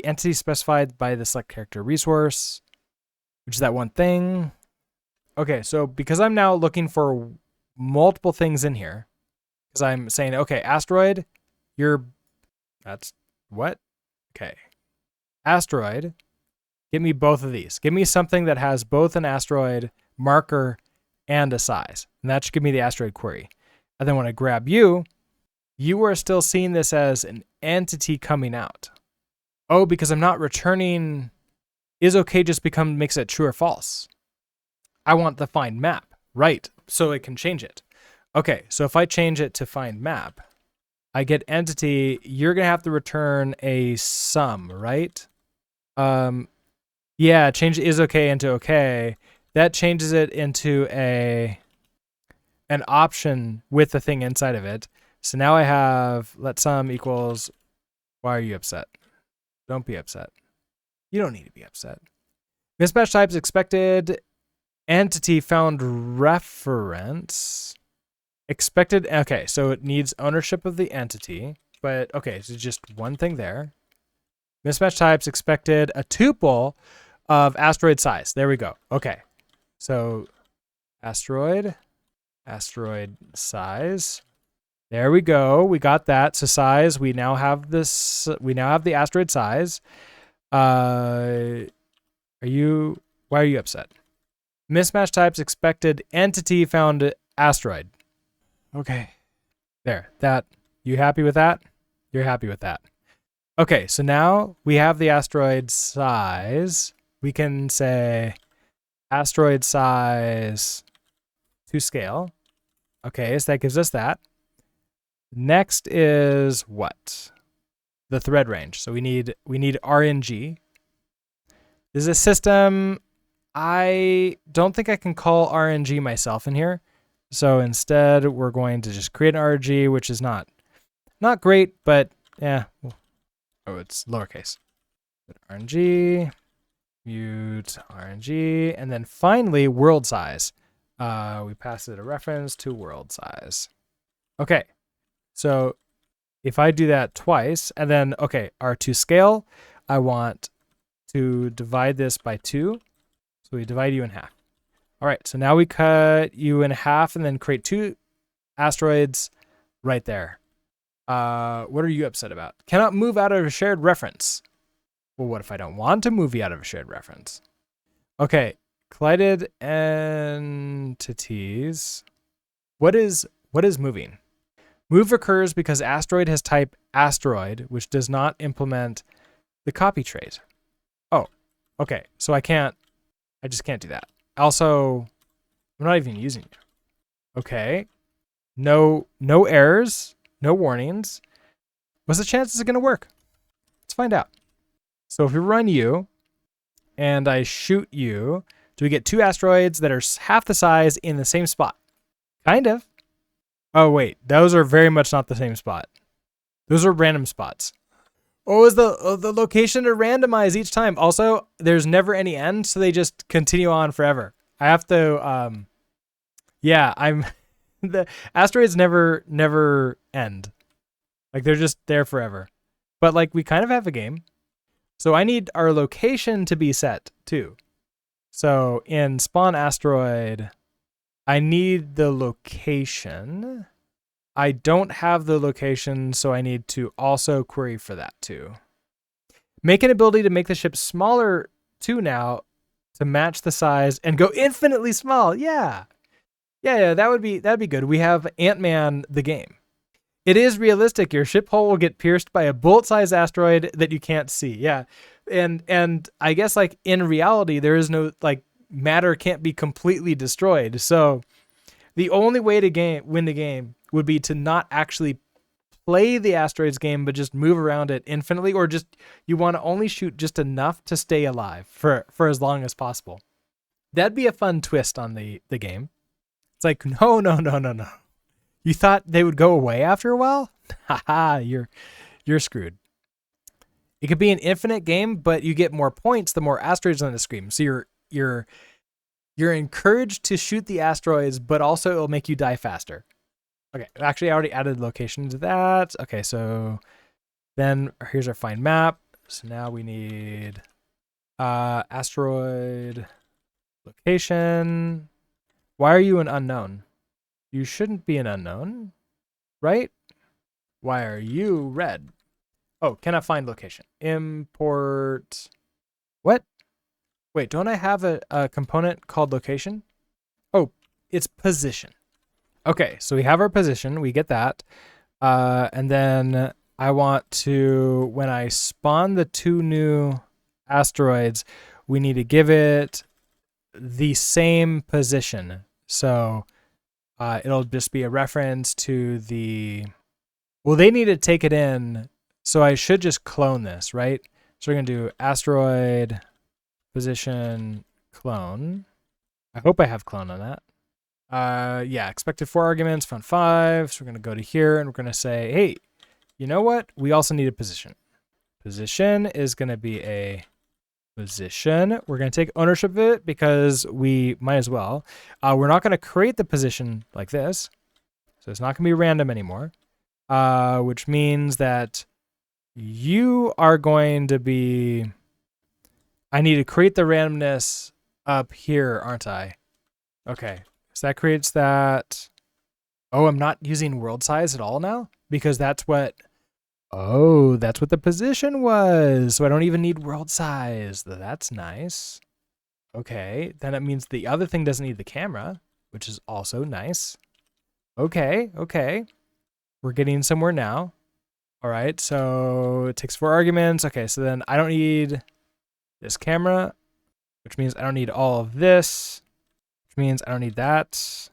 entity specified by the select character resource, which is that one thing. Okay, so because I'm now looking for multiple things in here, because I'm saying, okay, asteroid, that's what? Okay. Asteroid, give me both of these. Give me something that has both an asteroid marker and a size. And that should give me the asteroid query. And then when I grab you are still seeing this as an entity coming out. Oh, because I'm not returning is okay just makes it true or false. I want the find map, right? So it can change it. Okay, so if I change it to find map, I get entity, you're going to have to return a sum, right? Yeah, change is okay into okay. That changes it into an option with the thing inside of it. So now I have let sum equals, why are you upset? Don't be upset. You don't need to be upset. Mismatch types expected, entity found reference. Expected, okay, so it needs ownership of the entity, but okay, so just one thing there. Mismatch types expected a tuple of asteroid size. There we go. Okay, so asteroid size. There we go. We got that. So size, we now have this. We now have the asteroid size. Why are you upset? Mismatch types expected entity found asteroid. Okay. There. That. You happy with that? You're happy with that. Okay, so now we have the asteroid size. We can say asteroid size to scale. Okay, so that gives us that. Next is what? The thread range. So we need RNG. This is a system. I don't think I can call RNG myself in here. So instead, we're going to just create an RNG, which is not great, but yeah. Oh, it's lowercase. RNG, mute RNG, and then finally world size. We pass it a reference to world size. Okay, so if I do that twice, and then, okay, R2 scale, I want to divide this by 2. So we divide you in half. All right, so now we cut you in half and then create 2 asteroids right there. What are you upset about? Cannot move out of a shared reference. Well, what if I don't want to move you out of a shared reference? Okay, collided entities. What is moving? Move occurs because asteroid has type asteroid, which does not implement the copy trait. Oh, okay. So I just can't do that. Also, I'm not even using you. Okay. No errors, no warnings. What's the chances it's going to work? Let's find out. So if we run you and I shoot you, do we get 2 asteroids that are half the size in the same spot? Kind of. Oh, wait. Those are very much not the same spot. Those are random spots. Oh, is the location to randomize each time? Also, there's never any end, so they just continue on forever. I have to, the asteroids never end. Like, they're just there forever. But, like, we kind of have a game. So I need our location to be set, too. So in spawn asteroid, I need the location. I don't have the location, so I need to also query for that too. Make an ability to make the ship smaller too now to match the size and go infinitely small. Yeah. Yeah, that'd be good. We have Ant-Man the game. It is realistic. Your ship hull will get pierced by a bullet-sized asteroid that you can't see. Yeah. And I guess like in reality there is no like matter can't be completely destroyed. So the only way to win the game would be to not actually play the Asteroids game, but just move around it infinitely, or just you want to only shoot just enough to stay alive for as long as possible. That'd be a fun twist on the game. It's like, no. You thought they would go away after a while? Haha, you're screwed. It could be an infinite game, but you get more points the more asteroids on the screen. So you're encouraged to shoot the asteroids, but also it'll make you die faster. Okay, actually I already added location to that. Okay, so then here's our find map. So now we need asteroid location. Why are you an unknown? You shouldn't be an unknown, right? Why are you red? Oh, cannot find location. Import. What? Wait, don't I have a component called location? Oh, it's position. Okay, so we have our position. We get that. And then I want to, when I spawn the 2 new asteroids, we need to give it the same position. So it'll just be a reference to the, well, they need to take it in. So I should just clone this, right? So we're going to do asteroid position clone. I hope I have clone on that. Yeah, expected 4 arguments, found 5. So we're going to go to here and we're going to say, hey, you know what? We also need a position. Position is going to be a position. We're going to take ownership of it because we might as well. We're not going to create the position like this. So it's not going to be random anymore, which means that you are going to be, I need to create the randomness up here, aren't I? Okay. So that creates that. Oh, I'm not using world size at all now because that's what, oh, that's what the position was. So I don't even need world size. That's nice. Okay. Then it means the other thing doesn't need the camera, which is also nice. Okay. We're getting somewhere now. All right. So it takes 4 arguments. Okay. So then I don't need this camera, which means I don't need all of this. Which means I don't need that.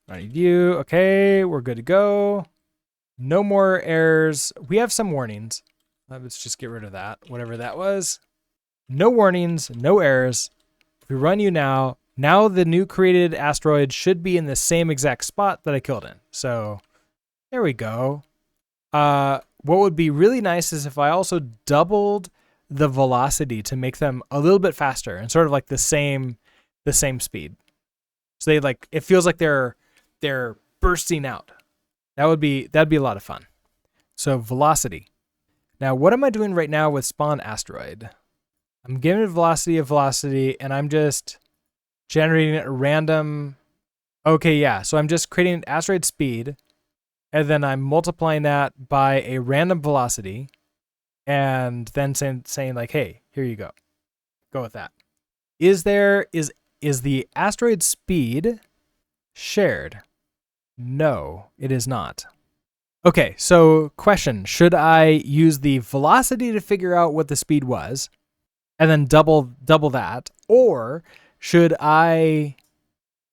I don't need you. Okay, we're good to go. No more errors. We have some warnings. Let's just get rid of that, whatever that was. No warnings, no errors. If we run you now the new created asteroid should be in the same exact spot that I killed in. So there we go. What would be really nice is if I also doubled the velocity to make them a little bit faster and sort of like the same speed. So they like, it feels like they're bursting out. That'd be a lot of fun. So velocity. Now, what am I doing right now with spawn asteroid? I'm giving it velocity of velocity, and I'm just generating a random. Okay, yeah. So I'm just creating asteroid speed, and then I'm multiplying that by a random velocity, and then saying like, hey, here you go. Go with that. Is the asteroid speed shared? No, it is not. Okay, so question, should I use the velocity to figure out what the speed was and then double that? Or should I,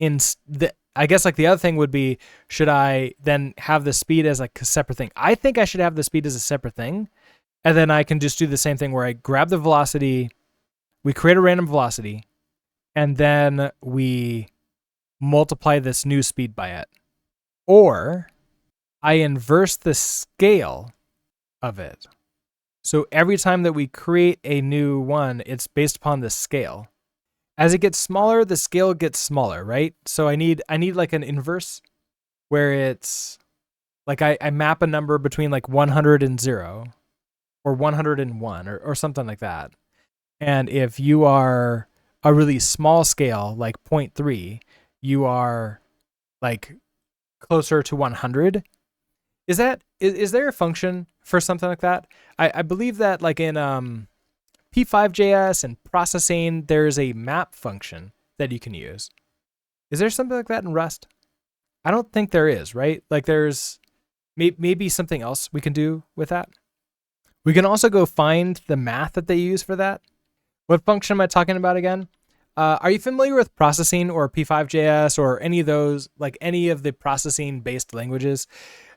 I guess like the other thing would be, should I then have the speed as like a separate thing? I think I should have the speed as a separate thing. And then I can just do the same thing where I grab the velocity, we create a random velocity, and then we multiply this new speed by it. Or I inverse the scale of it. So every time that we create a new one, it's based upon the scale. As it gets smaller, the scale gets smaller, right? So I need like an inverse where it's like I map a number between like 100 and 0 or 101 or something like that. And if you are a really small scale like 0.3, you are like closer to 100. Is there a function for something like that? I believe that like in P5.js and processing, there's a map function that you can use. Is there something like that in Rust? I don't think there is, right? Like there's maybe something else we can do with that. We can also go find the math that they use for that. What function am I talking about again? Are you familiar with processing or P5.js or any of those, like any of the processing based languages?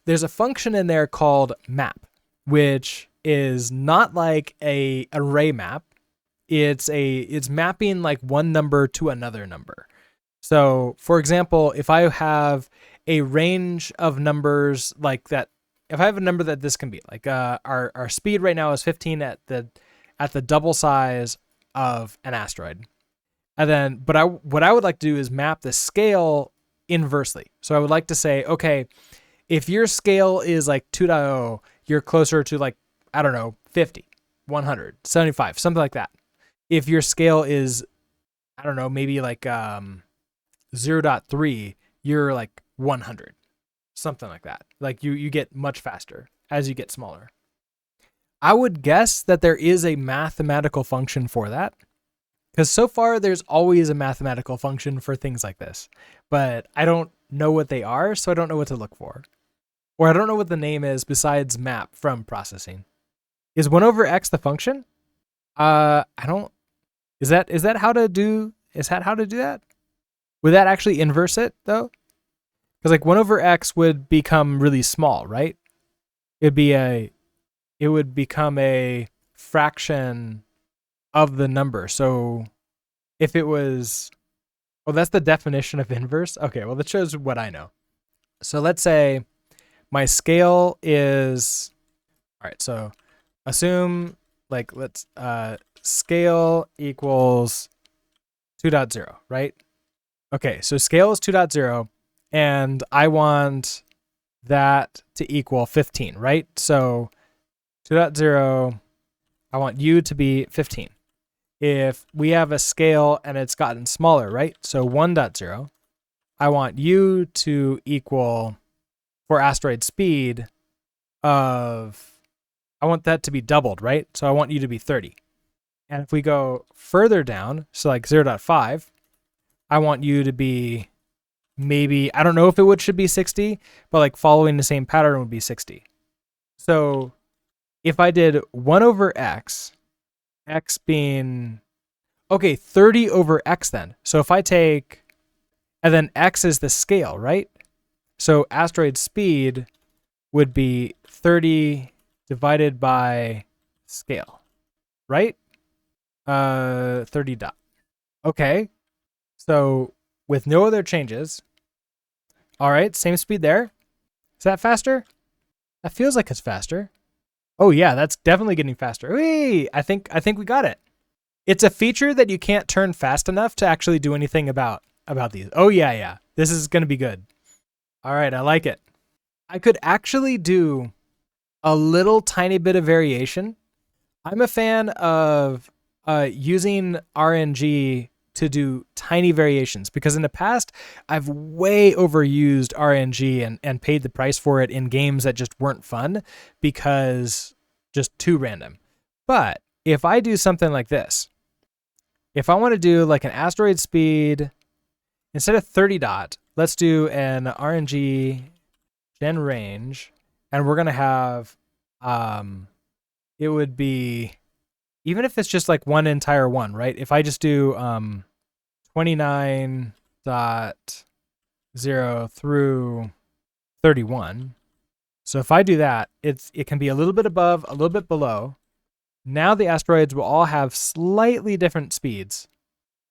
There's a function in there called map, which is not like a array map. It's mapping like one number to another number. So, for example, if I have a range of numbers like that, if I have a number that this can be like our speed right now is 15 at the double size of an asteroid, and then what I would like to do is map the scale inversely. So I would like to say, okay, if your scale is like 2.0, you're closer to like, I don't know, 50, 100, 75, something like that. If your scale is, I don't know, maybe like 0.3, you're like 100, something like that. Like you get much faster as you get smaller. I would guess that there is a mathematical function for that, because so far there's always a mathematical function for things like this, but I don't know what they are, so I don't know what to look for. Or I don't know what the name is besides map from processing. Is 1 over x the function? I don't. Is that how to do? Is that how to do that? Would that actually inverse it though? Because like 1 over x would become really small, right? It would become a fraction of the number. So if it was, oh, that's the definition of inverse. Okay, well that shows what I know. So let's say my scale is, all right, so assume like let's scale equals 2.0, right? Okay, so scale is 2.0 and I want that to equal 15, right? So 2.0, I want u to be 15. If we have a scale and it's gotten smaller, right? So 1.0, I want u to equal, for asteroid speed of, I want that to be doubled, right? So I want u to be 30. And if we go further down, so like 0.5, I want u to be maybe, I don't know if it should be 60, but like following the same pattern would be 60. So if I did 1 over x, x being, okay, 30 over x then. So if I take, and then x is the scale, right? So asteroid speed would be 30 divided by scale, right? 30 dot. Okay. So with no other changes, all right, same speed there. Is that faster? That feels like it's faster. Oh yeah, that's definitely getting faster. Whee! I think we got it. It's a feature that you can't turn fast enough to actually do anything about these. Oh yeah. This is going to be good. All right, I like it. I could actually do a little tiny bit of variation. I'm a fan of using RNG to do tiny variations, because in the past I've way overused RNG and paid the price for it in games that just weren't fun because just too random. But if I do something like this, if I want to do like an asteroid speed, instead of 30 dot, let's do an RNG gen range, and we're going to have, it would be, even if it's just like one entire one, right? If I just do 29.0 through 31. So if I do that, it can be a little bit above, a little bit below. Now the asteroids will all have slightly different speeds,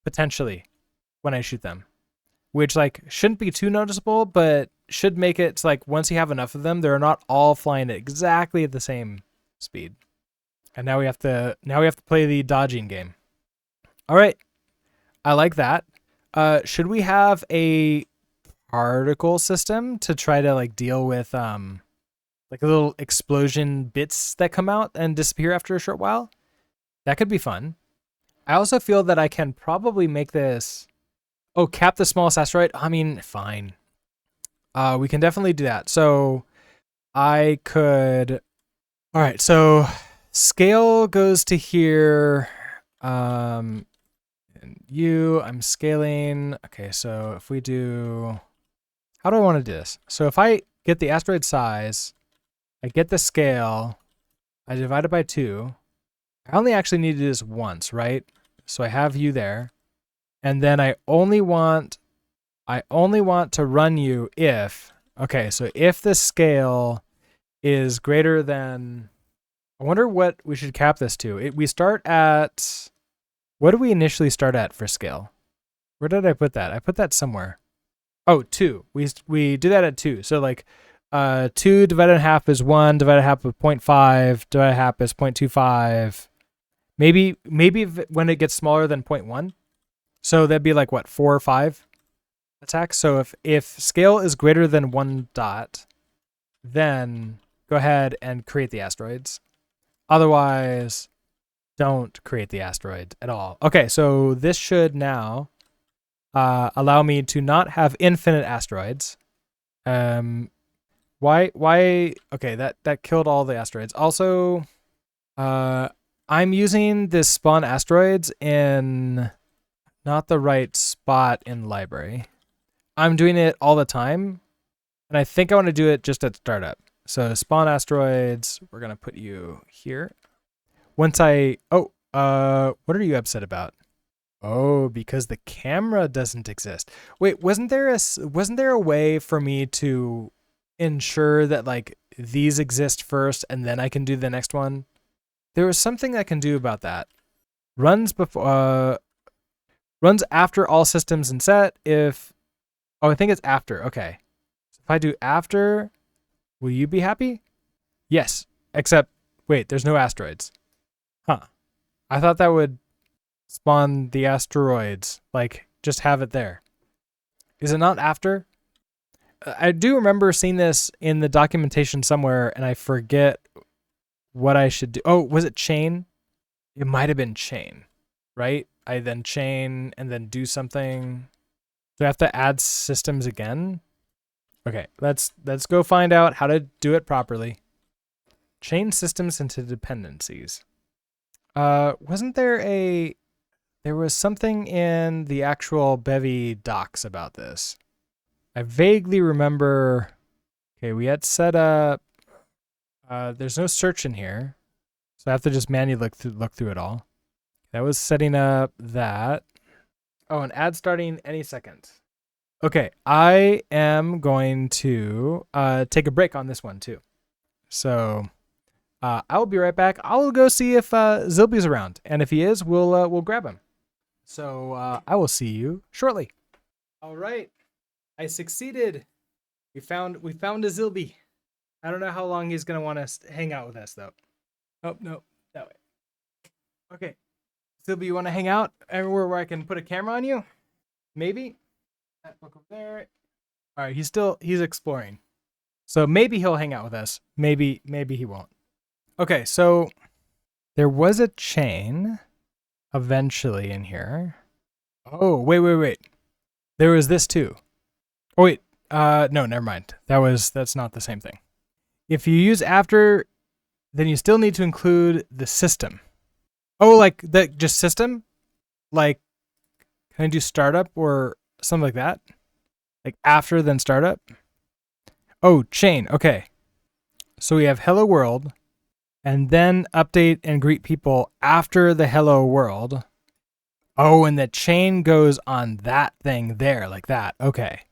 potentially, when I shoot them, which like shouldn't be too noticeable, but should make it so like once you have enough of them, they're not all flying at exactly the same speed. And now we have to play the dodging game. All right, I like that. Should we have a particle system to try to like deal with like little explosion bits that come out and disappear after a short while? That could be fun. I also feel that I can probably make this, oh, cap the smallest asteroid. I mean, fine. We can definitely do that. So I could, all right. So scale goes to here. And I'm scaling. Okay. So if we do, how do I want to do this? So if I get the asteroid size, I get the scale, I divide it by 2. I only actually need to do this once, right? So I have you there. And then I only want to run you if, okay, so if the scale is greater than, I wonder what we should cap this to. We start at, what do we initially start at for scale? Where did I put that? I put that somewhere. Oh, 2. We do that at 2. So like 2 divided in half is 1, divided in half is 0.5, divided in half is 0.25. Maybe when it gets smaller than 0.1. So that'd be like what, 4 or 5 attacks. So if scale is greater than 1 dot, then go ahead and create the asteroids. Otherwise, don't create the asteroid at all. Okay, so this should now allow me to not have infinite asteroids. Why? Okay, that killed all the asteroids. Also, I'm using this spawn asteroids in not the right spot in library. I'm doing it all the time, and I think I want to do it just at startup. So spawn asteroids, we're gonna put you here. Once what are you upset about? Oh, because the camera doesn't exist. Wait, wasn't there a way for me to ensure that like these exist first and then I can do the next one? There was something I can do about that. Runs after all systems and set if, oh, I think it's after. Okay. So if I do after, will you be happy? Yes, except wait, there's no asteroids. Huh. I thought that would spawn the asteroids, like just have it there. Is it not after? I do remember seeing this in the documentation somewhere and I forget what I should do. Oh, was it chain? It might have been chain, right? I then chain and then do something. Do I have to add systems again? Okay, let's go find out how to do it properly. Chain systems into dependencies. Wasn't there was something in the actual Bevy docs about this. I vaguely remember, okay, we had set up, there's no search in here, so I have to just manually look through it all. That was setting up that. Oh, an ad starting any second. Okay, I am going to take a break on this one too. So I will be right back. I'll go see if Zilby's around, and if he is, we'll grab him. So I will see you shortly. All right, I succeeded. We found a Zilby. I don't know how long he's gonna want to hang out with us though. Oh no, that way. Okay, Zilby, you want to hang out everywhere where I can put a camera on you? Maybe. Look over there. All right, he's exploring. So maybe he'll hang out with us. Maybe he won't. Okay, so there was a chain eventually in here. Oh, wait. There was this too. Oh wait, no, never mind. That's not the same thing. If you use after, then you still need to include the system. Oh, like just system? Like, can I do startup or something like that? Like after then startup? Oh, chain. Okay. So we have hello world and then update and greet people after the hello world. Oh, and the chain goes on that thing there like that. Okay.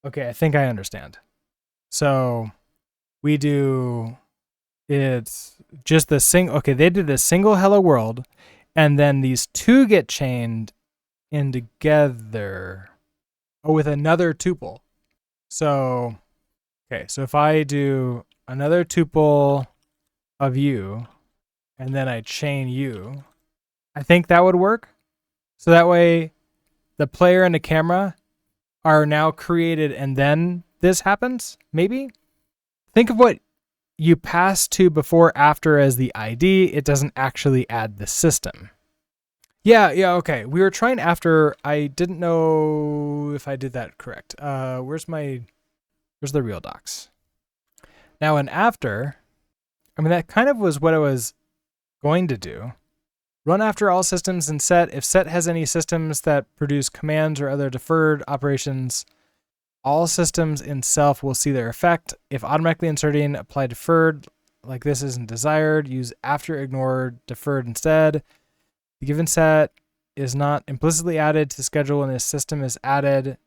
Okay, I think I understand. So we do, it's just the single, okay, they did the single hello world and then these two get chained in together. Oh, with another tuple. So, okay, so if I do another tuple of you and then I chain you, I think that would work. So that way the player and the camera are now created and then this happens, maybe? Think of what you pass to before after as the ID. It doesn't actually add the system. Yeah, okay. We were trying after. I didn't know if I did that correct. Where's the real docs? Now in after, I mean that kind of was what I was going to do. Run after all systems in set. If set has any systems that produce commands or other deferred operations, all systems in self will see their effect. If automatically inserting apply deferred, like this isn't desired, use after ignore deferred instead. The given set is not implicitly added to the schedule and this system is added.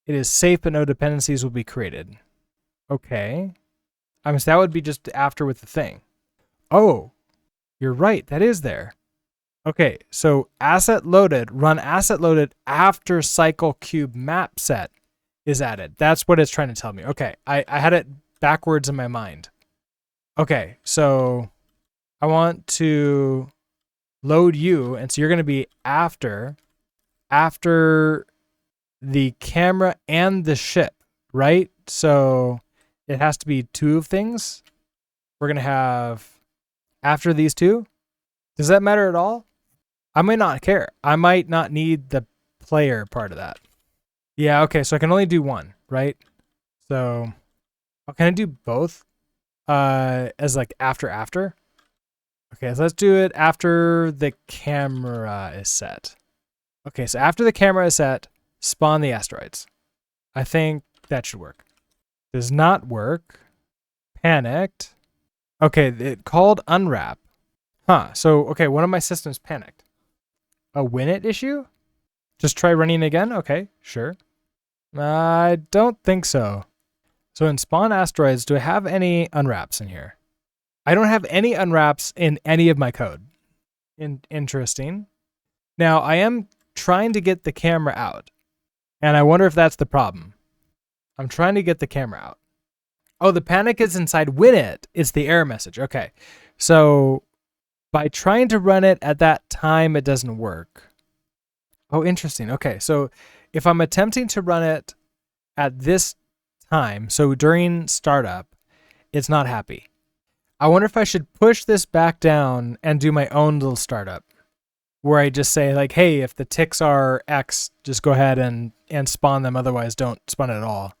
It is safe, but no dependencies will be created. Okay. I mean, so that would be just after with the thing. Oh, you're right. That is there. Okay, so asset loaded, run asset loaded after cycle cube map set is added. That's what it's trying to tell me. Okay, I had it backwards in my mind. Okay, so I want to load you, and so you're going to be after the camera and the ship, right? So it has to be two things. We're going to have after these two. Does that matter at all? I might not care. I might not need the player part of that. Yeah, okay, so I can only do one, right? So can I do both as like after? Okay, so let's do it after the camera is set. Okay, so after the camera is set, spawn the asteroids. I think that should work. Does not work. Panicked. Okay, it called unwrap. Huh, so okay, one of my systems panicked. A win it issue? Just try running again? Okay, sure. I don't think so. So in spawn asteroids, do I have any unwraps in here? I don't have any unwraps in any of my code. Interesting. Now I am trying to get the camera out, and I wonder if that's the problem. I'm trying to get the camera out. Oh, the panic is inside win it. It's the error message. Okay. So by trying to run it at that time, it doesn't work. Oh, interesting. Okay. So if I'm attempting to run it at this time, so during startup, it's not happy. I wonder if I should push this back down and do my own little startup where I just say like, hey, if the ticks are X, just go ahead and spawn them. Otherwise, don't spawn it at all.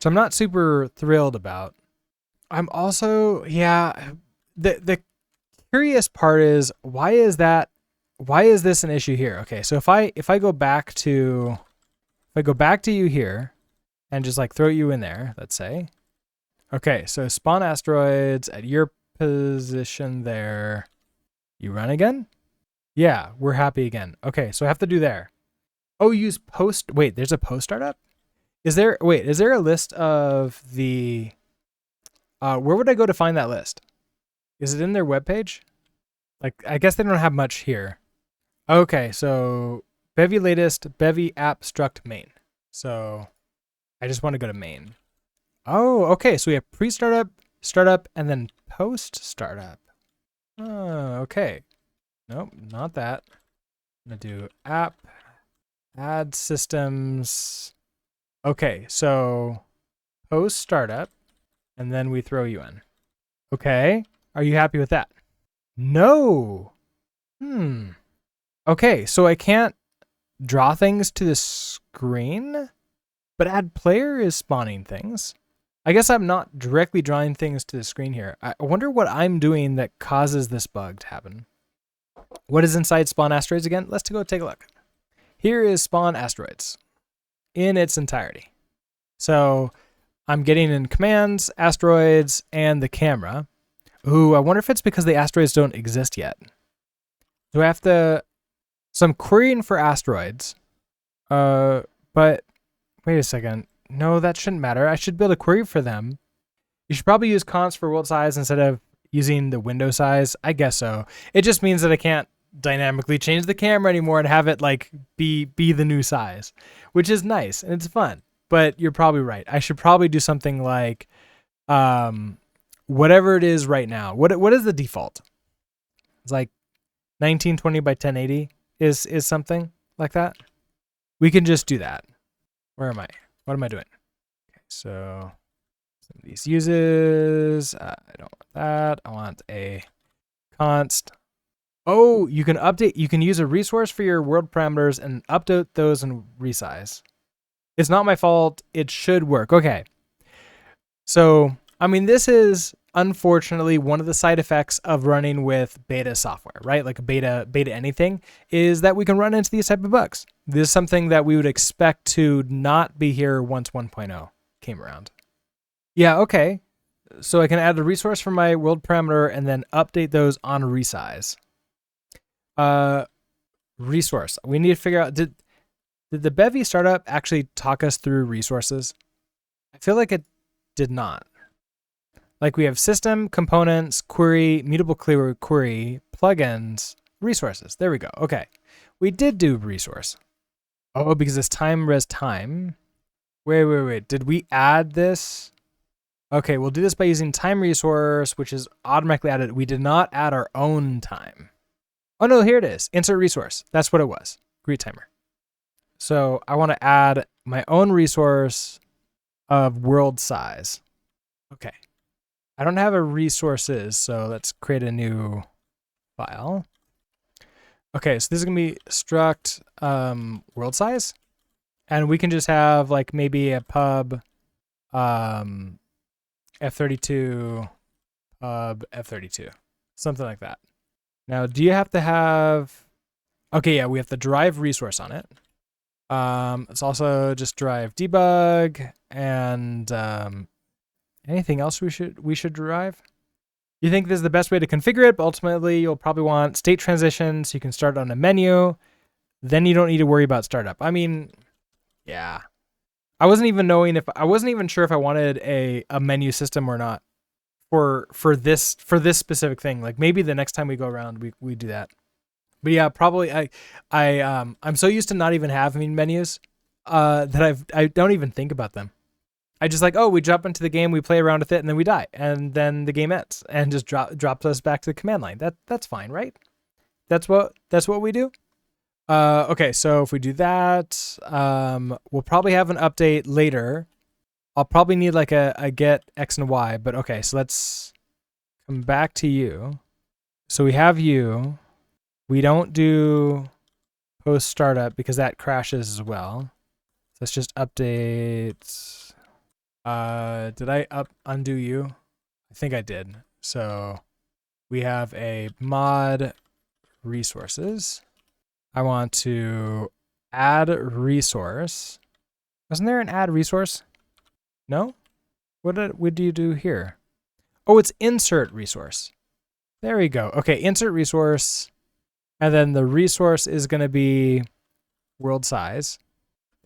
So I'm not super thrilled about. I'm also, yeah, the curious part is why is this an issue here? Okay, so if I go back to you here and just like throw you in there, let's say. Okay, so spawn asteroids at your position there. You run again? Yeah, we're happy again. Okay, so I have to do there. Oh, use post. Wait, there's a post startup? Is there a list of the where would I go to find that list? Is it in their webpage? Like I guess they don't have much here. Okay, so Bevy latest, Bevy app struct main. So I just want to go to main. Oh, okay. So we have pre-startup, startup, and then post-startup. Oh, okay. Nope, not that. I'm gonna do app, add systems. Okay, so post-startup, and then we throw you in. Okay, are you happy with that? No. Okay, so I can't draw things to the screen, but add player is spawning things. I guess I'm not directly drawing things to the screen here. I wonder what I'm doing that causes this bug to happen. What is inside spawn asteroids again? Let's go take a look. Here is spawn asteroids in its entirety. So I'm getting in commands, asteroids, and the camera. Ooh, I wonder if it's because the asteroids don't exist yet. Do I have to... So I'm querying for asteroids. But wait a second. No, that shouldn't matter. I should build a query for them. You should probably use const for world size instead of using the window size. I guess so. It just means that I can't dynamically change the camera anymore and have it like be the new size, which is nice and it's fun. But you're probably right. I should probably do something like whatever it is right now. What is the default? It's like 1920 by 1080 is something like that. We can just do that. Where am I? What am I doing? Okay, so some of these uses. I don't want that. I want a const Oh, you can update. You can use a resource for your world parameters and update those and resize. It's not my fault. It should work. Okay. So, I mean, this is unfortunately one of the side effects of running with beta software, right? Like beta anything, is that we can run into these type of bugs. This is something that we would expect to not be here once 1.0 came around. Yeah, okay. So I can add a resource for my world parameter and then update those on resize. Resource. We need to figure out, did the Bevy startup actually talk us through resources? I feel like it did not. Like we have system, components, query, mutable query, plugins, resources. There we go. Okay. We did do resource. Oh, because it's time res time. Wait. Did we add this? Okay, we'll do this by using time resource, which is automatically added. We did not add our own time. Oh no, here it is. Insert resource. That's what it was. Greet timer. So I want to add my own resource of world size. Okay. I don't have a resources, so let's create a new file. Okay, so this is gonna be struct world size, and we can just have like maybe a pub F32 pub F32, something like that. Now, do you have to have? Okay, yeah, we have to drive resource on it. Let's also just drive debug and anything else we should derive? You think this is the best way to configure it, but ultimately you'll probably want state transition so you can start on a menu. Then you don't need to worry about startup. I mean, yeah. I wasn't even sure if I wanted a menu system or not for this specific thing. Like maybe the next time we go around we do that. But yeah, probably I'm so used to not even having menus that I don't even think about them. I just like, oh, we jump into the game, we play around with it, and then we die, and then the game ends and just drops us back to the command line. That's fine, right? That's what we do. Okay, so if we do that, we'll probably have an update later. I'll probably need like a get X and Y, but okay, so let's come back to you. So we have you. We don't do post startup because that crashes as well. So let's just update. Did I undo you? I think I did. So we have a mod resources. I want to add resource. Wasn't there an add resource? No? What do you do here? Oh, it's insert resource. There we go. Okay, insert resource. And then the resource is going to be world size.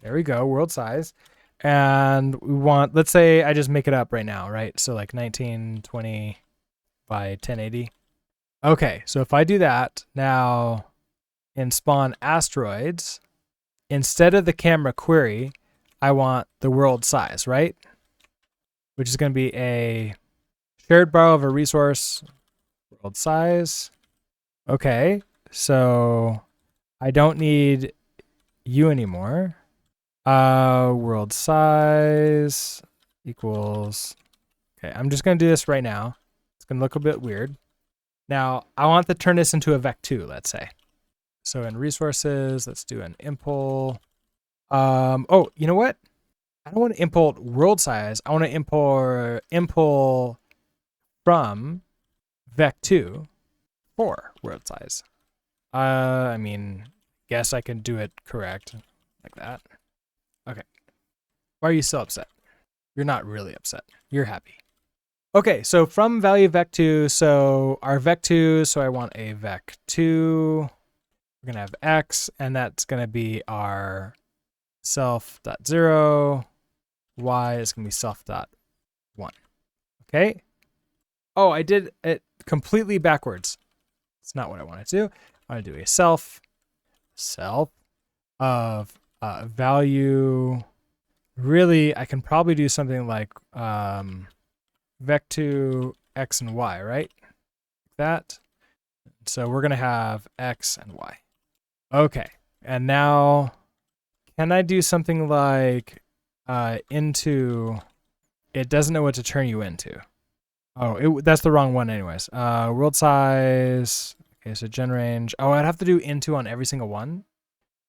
There we go, world size. And we want, let's say I just make it up right now, right? So like 1920 by 1080. Okay, so if I do that, now in spawn asteroids, instead of the camera query, I want the world size, right? Which is going to be a shared borrow of a resource, world size. Okay, so I don't need you anymore. World size equals, okay, I'm just going to do this right now. It's going to look a bit weird. Now, I want to turn this into a vec2, let's say. So in resources, let's do an impl. Oh, you know what? I don't want to import world size. I want to impl from vec2 for world size. I mean, guess I can do it correct like that. Okay. Why are you so upset? You're not really upset. You're happy. Okay, so from value vec2, so our vec2, so I want a vec2. We're going to have x, and that's going to be our self.0. Y is going to be self.1. Okay? Oh, I did it completely backwards. It's not what I want to do. I want to do a self of value. Really, I can probably do something like vec2 x and y, right? Like that. So we're going to have x and y. Okay. And now, can I do something like into, it doesn't know what to turn you into. Oh, that's the wrong one anyways. World size. Okay, so gen range. Oh, I'd have to do into on every single one.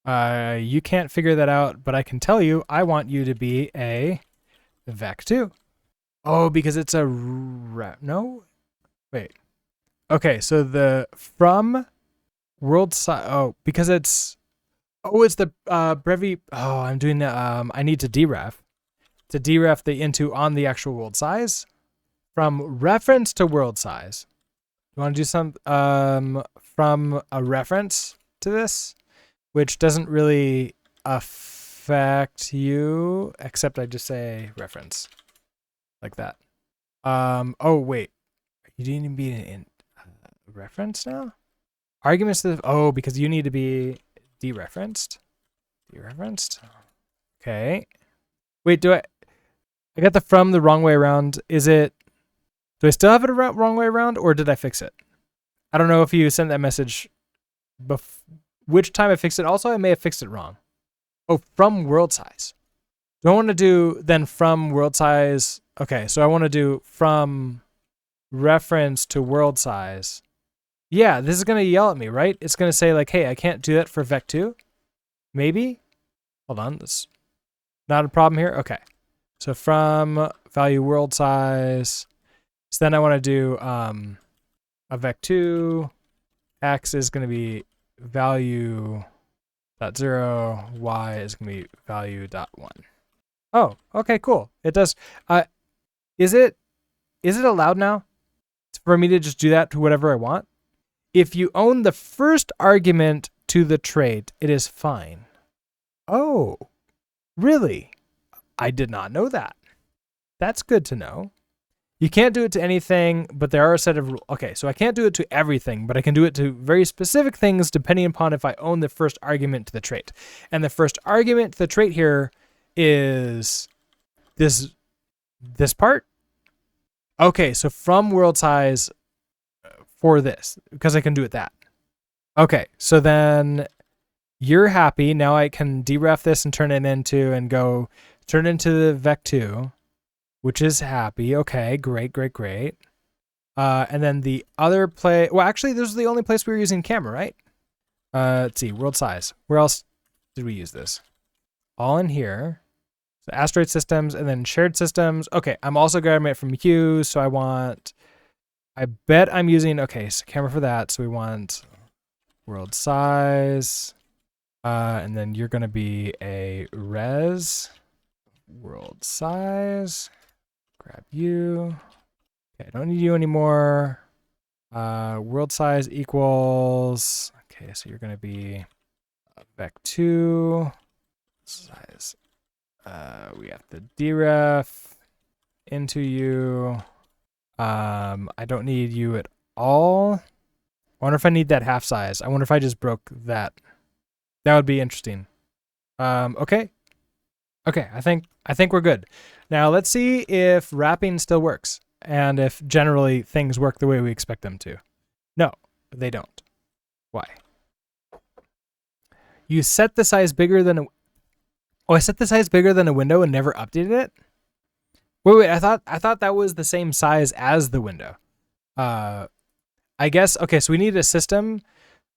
You can't figure that out, but I can tell you, I want you to be a vec2. Oh, because it's a no? Wait. Okay, so the from world size. Oh, because it's it's the Bevy. Oh, I'm doing the I need to deref the into on the actual world size from reference to world size. You want to do some from a reference to this, which doesn't really affect you, except I just say reference like that. Oh wait, you didn't even be in reference now. Arguments to because you need to be dereferenced. Okay. Wait, I got the from the wrong way around. Do I still have it wrong way around, or did I fix it? I don't know if you sent that message which time I fixed it. Also, I may have fixed it wrong. Oh, from world size. Do I want to do then from world size? Okay, so I want to do from reference to world size. Yeah, this is going to yell at me, right? It's going to say like, hey, I can't do that for vec2. Maybe? Hold on. That's not a problem here. Okay. So from value world size. So then I want to do a vec2. X is going to be value dot 0. Y is going to be value dot 1. Oh, okay, cool. It does. Is it allowed now for me to just do that to whatever I want? If you own the first argument to the trait, it is fine. Oh, really? I did not know that. That's good to know. You can't do it to anything, but there are a set of rules. Okay, so I can't do it to everything, but I can do it to very specific things depending upon if I own the first argument to the trait. And the first argument to the trait here is this part. Okay, so from world size for this, because I can do it that. Okay, so then you're happy. Now I can deref this and turn it into the vec2, which is happy. Okay, great. And then the other actually, this is the only place we were using camera, right? Let's see, world size. Where else did we use this? All in here. So asteroid systems and then shared systems. Okay, I'm also grabbing it from Hue, so I bet I'm using, okay, so camera for that. So we want world size. And then you're going to be a res world size. Grab you. Okay, I don't need you anymore. World size equals, okay, so you're going to be vec2 size. We have to deref into you. I don't need you at all. I wonder if I need that half size. I wonder if I just broke that. That would be interesting. Okay. I think we're good. Now let's see if wrapping still works and if generally things work the way we expect them to. No, they don't. Why? You set the size bigger than I set the size bigger than a window and never updated it? Wait, I thought that was the same size as the window. I guess, okay, so we need a system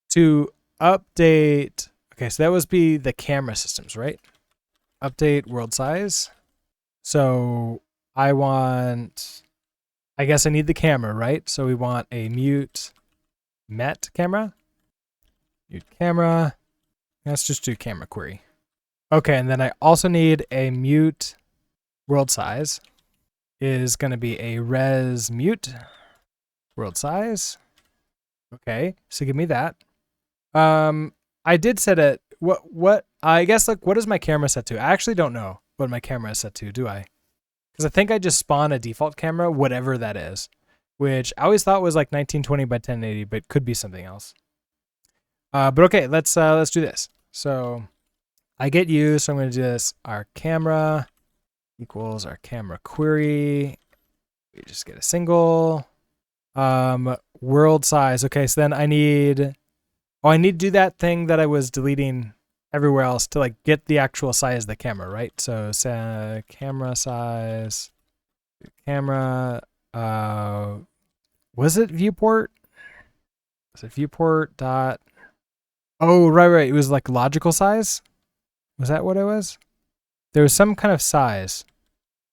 to update. Okay, so that would be the camera systems, right? Update world size. So I guess I need the camera, right? So we want a mute met camera. Mute camera. Let's just do camera query. Okay, and then I also need a mute world size. Is going to be a res mute world size. Okay, so give me that. I did set it. What? I guess like what is my camera set to? I actually don't know what my camera is set to. Do I? Because I think I just spawn a default camera, whatever that is, which I always thought was like 1920 by 1080, but could be something else. But okay, let's do this. So I get you, so I'm going to do this. Our camera equals our camera query. We just get a single. World size. Okay, so then I need to do that thing that I was deleting everywhere else to like get the actual size of the camera, right? So camera size, camera, was it viewport? So viewport dot. Oh, right. It was like logical size. Was that what it was? There was some kind of size.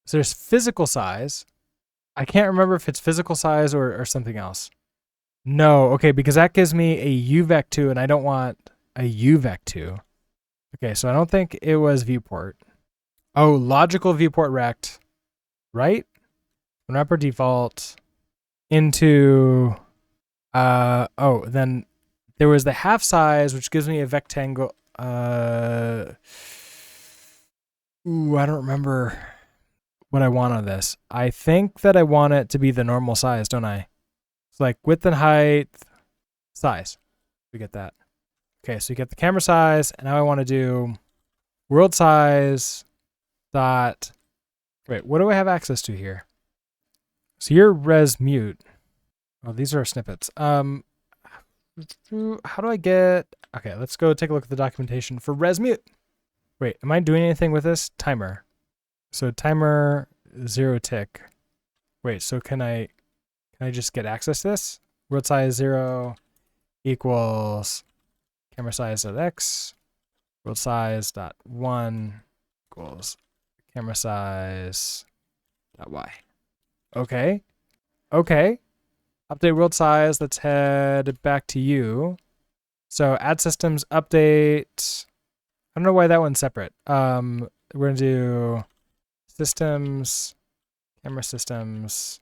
So there's physical size. I can't remember if it's physical size or something else. No, okay, because that gives me a UVec2 and I don't want a UVec2. Okay, so I don't think it was viewport. Oh, logical viewport rect, right? Wrapper default into, then there was the half size, which gives me a rectangle. I don't remember what I want on this. I think that I want it to be the normal size, don't I? It's like width and height, size. We get that. Okay, so you get the camera size, and now I want to do world size dot. Wait, what do I have access to here? So you're res mute. Oh, these are snippets. How do I get? Okay, let's go take a look at the documentation for res mute. Wait, am I doing anything with this timer? So timer 0 tick. Wait, so can I just get access to this? World size 0 equals camera size dot x. World size dot 1 equals camera size dot y. Okay. Update world size. Let's head back to you. So add systems update. I don't know why that one's separate. We're gonna do systems, camera systems,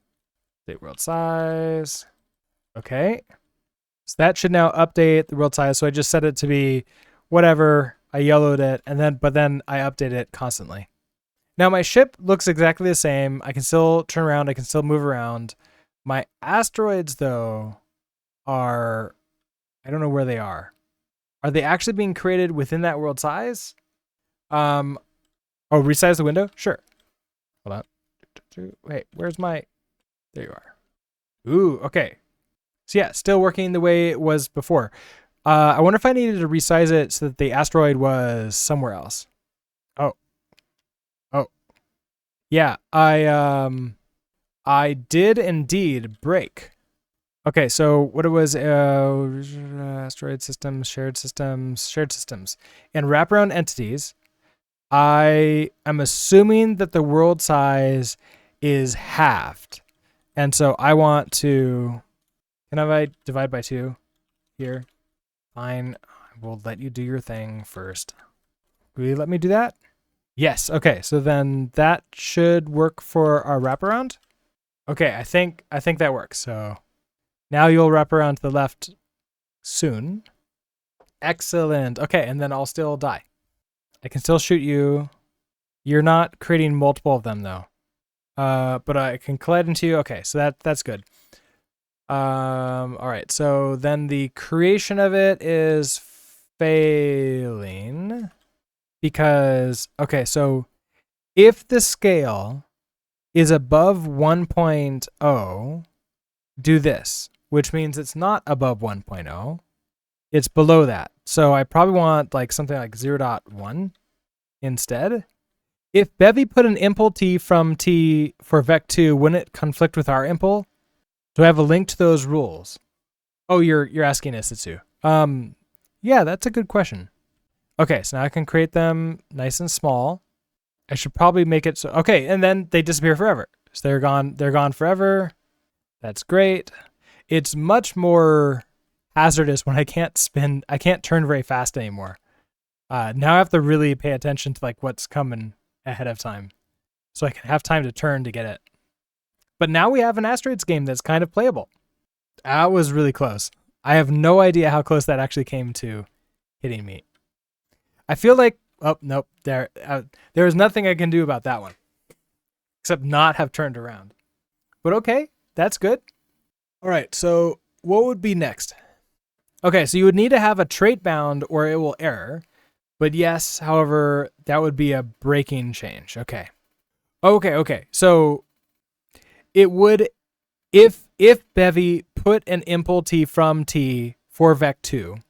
update world size. Okay. So that should now update the world size. So I just set it to be whatever. I yellowed it, but then I update it constantly. Now my ship looks exactly the same. I can still turn around. I can still move around. My asteroids, though, I don't know where they are. Are they actually being created within that world size? Resize the window? Sure. Hold on. Wait, where's my... There you are. Ooh, okay. So yeah, still working the way it was before. I wonder if I needed to resize it so that the asteroid was somewhere else. Oh. Yeah, I did indeed break. Okay, so what it was, asteroid systems, shared systems, and wraparound entities. I am assuming that the world size is halved. And so I want to, can I divide by 2 here? Fine, I will let you do your thing first. Will you let me do that? Yes, okay, so then that should work for our wraparound. Okay, I think that works. So now you'll wrap around to the left soon. Excellent. Okay, and then I'll still die. I can still shoot you. You're not creating multiple of them though. But I can collide into you. Okay, so that's good. All right, so then the creation of it is failing because, okay, so if the scale is above 1.0, do this, which means it's not above 1.0. It's below that. So I probably want like something like 0.1 instead. If Bevy put an impl t from t for vec2, wouldn't it conflict with our impl? Do I have a link to those rules? Oh, you're asking Isitsu. Yeah, that's a good question. Okay, so now I can create them nice and small. I should probably make it so, okay, and then they disappear forever. So they're gone forever. That's great. It's much more hazardous when I can't turn very fast anymore. Now I have to really pay attention to like what's coming ahead of time. So I can have time to turn to get it. But now we have an Asteroids game that's kind of playable. That was really close. I have no idea how close that actually came to hitting me. I feel like, oh, nope, there is nothing I can do about that one. Except not have turned around. But okay, that's good. All right, so what would be next? Okay, so you would need to have a trait bound or it will error. But yes, however, that would be a breaking change. Okay. So it would, if Bevy put an impl t from t for vec2,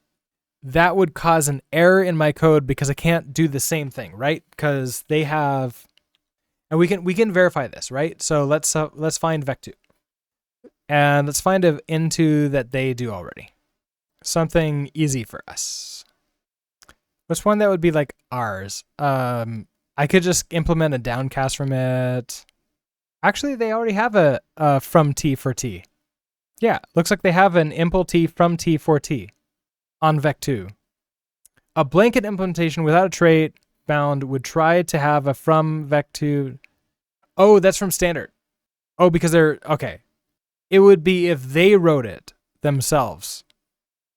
that would cause an error in my code because I can't do the same thing, right? Because they have, and we can verify this, right? So let's find vec2, and let's find an into that they do already. something easy for us. What's one that would be like ours? I could just implement a downcast from it. Actually, they already have a from T for T. Yeah, looks like they have an impl T from T for T on vec2. A blanket implementation without a trait bound would try to have a from vec2. Oh, that's from standard. Oh, because they're okay. It would be if they wrote it themselves.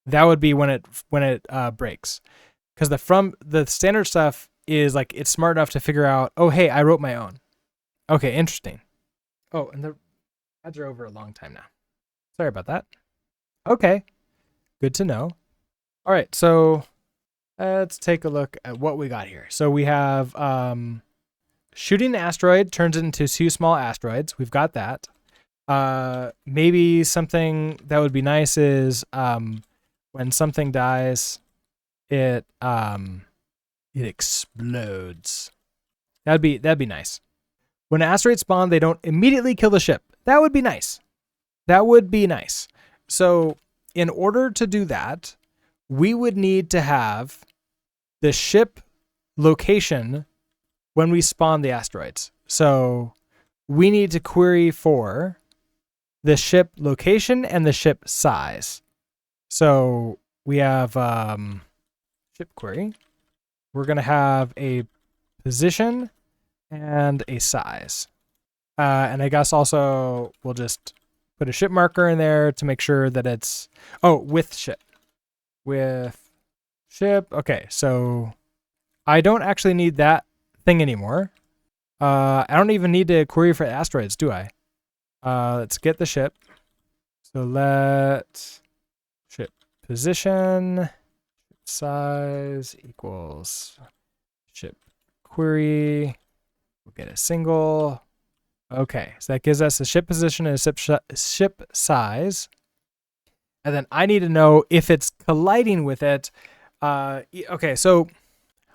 That would be when it breaks. Because the standard stuff is like it's smart enough to figure out, oh hey, I wrote my own. Okay, interesting. Oh, and the ads are over a long time now. Sorry about that. Okay, good to know. All right, so let's take a look at what we got here. So we have shooting an asteroid turns into 2 small asteroids. We've got that. Maybe something that would be nice is when something dies, it explodes. That'd be nice. When an asteroid spawn, they don't immediately kill the ship. That would be nice. That would be nice. So in order to do that, we would need to have the ship location when we spawn the asteroids. So we need to query for the ship location and the ship size. So we have ship query. We're going to have a position and a size. And I guess also we'll just put a ship marker in there to make sure that it's, with ship. With ship. Okay, so I don't actually need that thing anymore. I don't even need to query for asteroids, do I? Let's get the ship. So let ship position size equals ship query. We'll get a single. Okay, so that gives us a ship position and a ship size. And then I need to know if it's colliding with it. Okay, so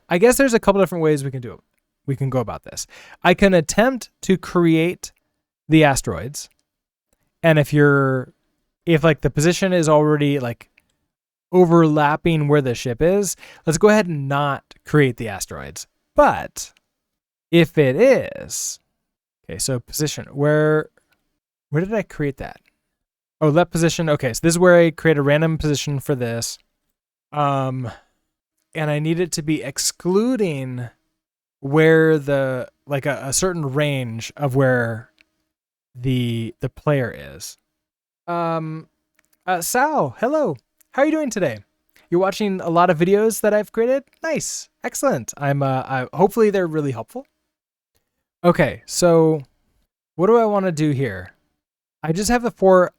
I guess there's a couple different ways we can do it. We can go about this. I can attempt to create the asteroids. And if like the position is already like overlapping where the ship is, let's go ahead and not create the asteroids. But if it is, okay, so position, where did I create that? Oh, let position. Okay, so this is where I create a random position for this. And I need it to be excluding where the, like a certain range of where the player is. Sal, hello. How are you doing today? You're watching a lot of videos that I've created? Nice. Excellent. Hopefully they're really helpful. Okay, so what do I want to do here? I just have a for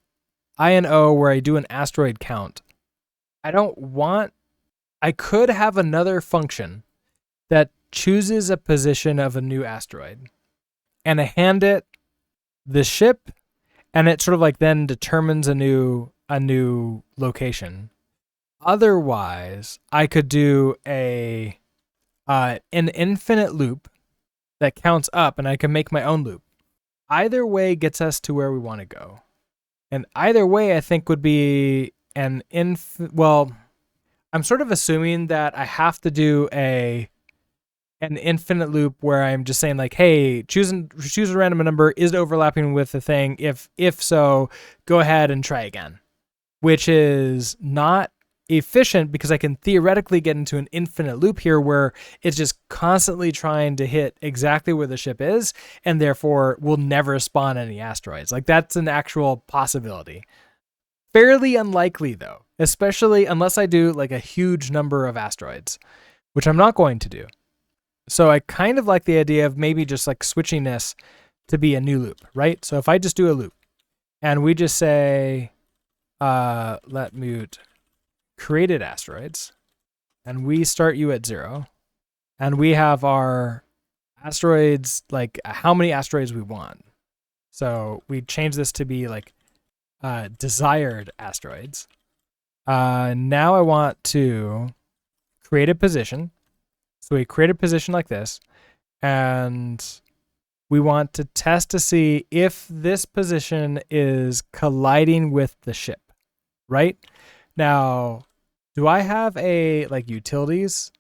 INO where I do an asteroid count. I could have another function that chooses a position of a new asteroid and I hand it the ship and it sort of like then determines a new location. Otherwise, I could do an infinite loop that counts up and I can make my own loop. Either way gets us to where we want to go. And either way I think would be I'm sort of assuming that I have to do an infinite loop where I'm just saying like, hey, choose a random number. Is it overlapping with the thing? If so, go ahead and try again. Which is not efficient because I can theoretically get into an infinite loop here where it's just constantly trying to hit exactly where the ship is and therefore will never spawn any asteroids. Like that's an actual possibility. Fairly unlikely though, especially unless I do like a huge number of asteroids, which I'm not going to do. So I kind of like the idea of maybe just like switching this to be a new loop, right? So if I just do a loop and we just say, let mute created asteroids and we start you at 0 and we have our asteroids, like how many asteroids we want. So we change this to be like desired asteroids. Now I want to create a position. So we create a position like this, and we want to test to see if this position is colliding with the ship, right? Now, do I have a like utilities?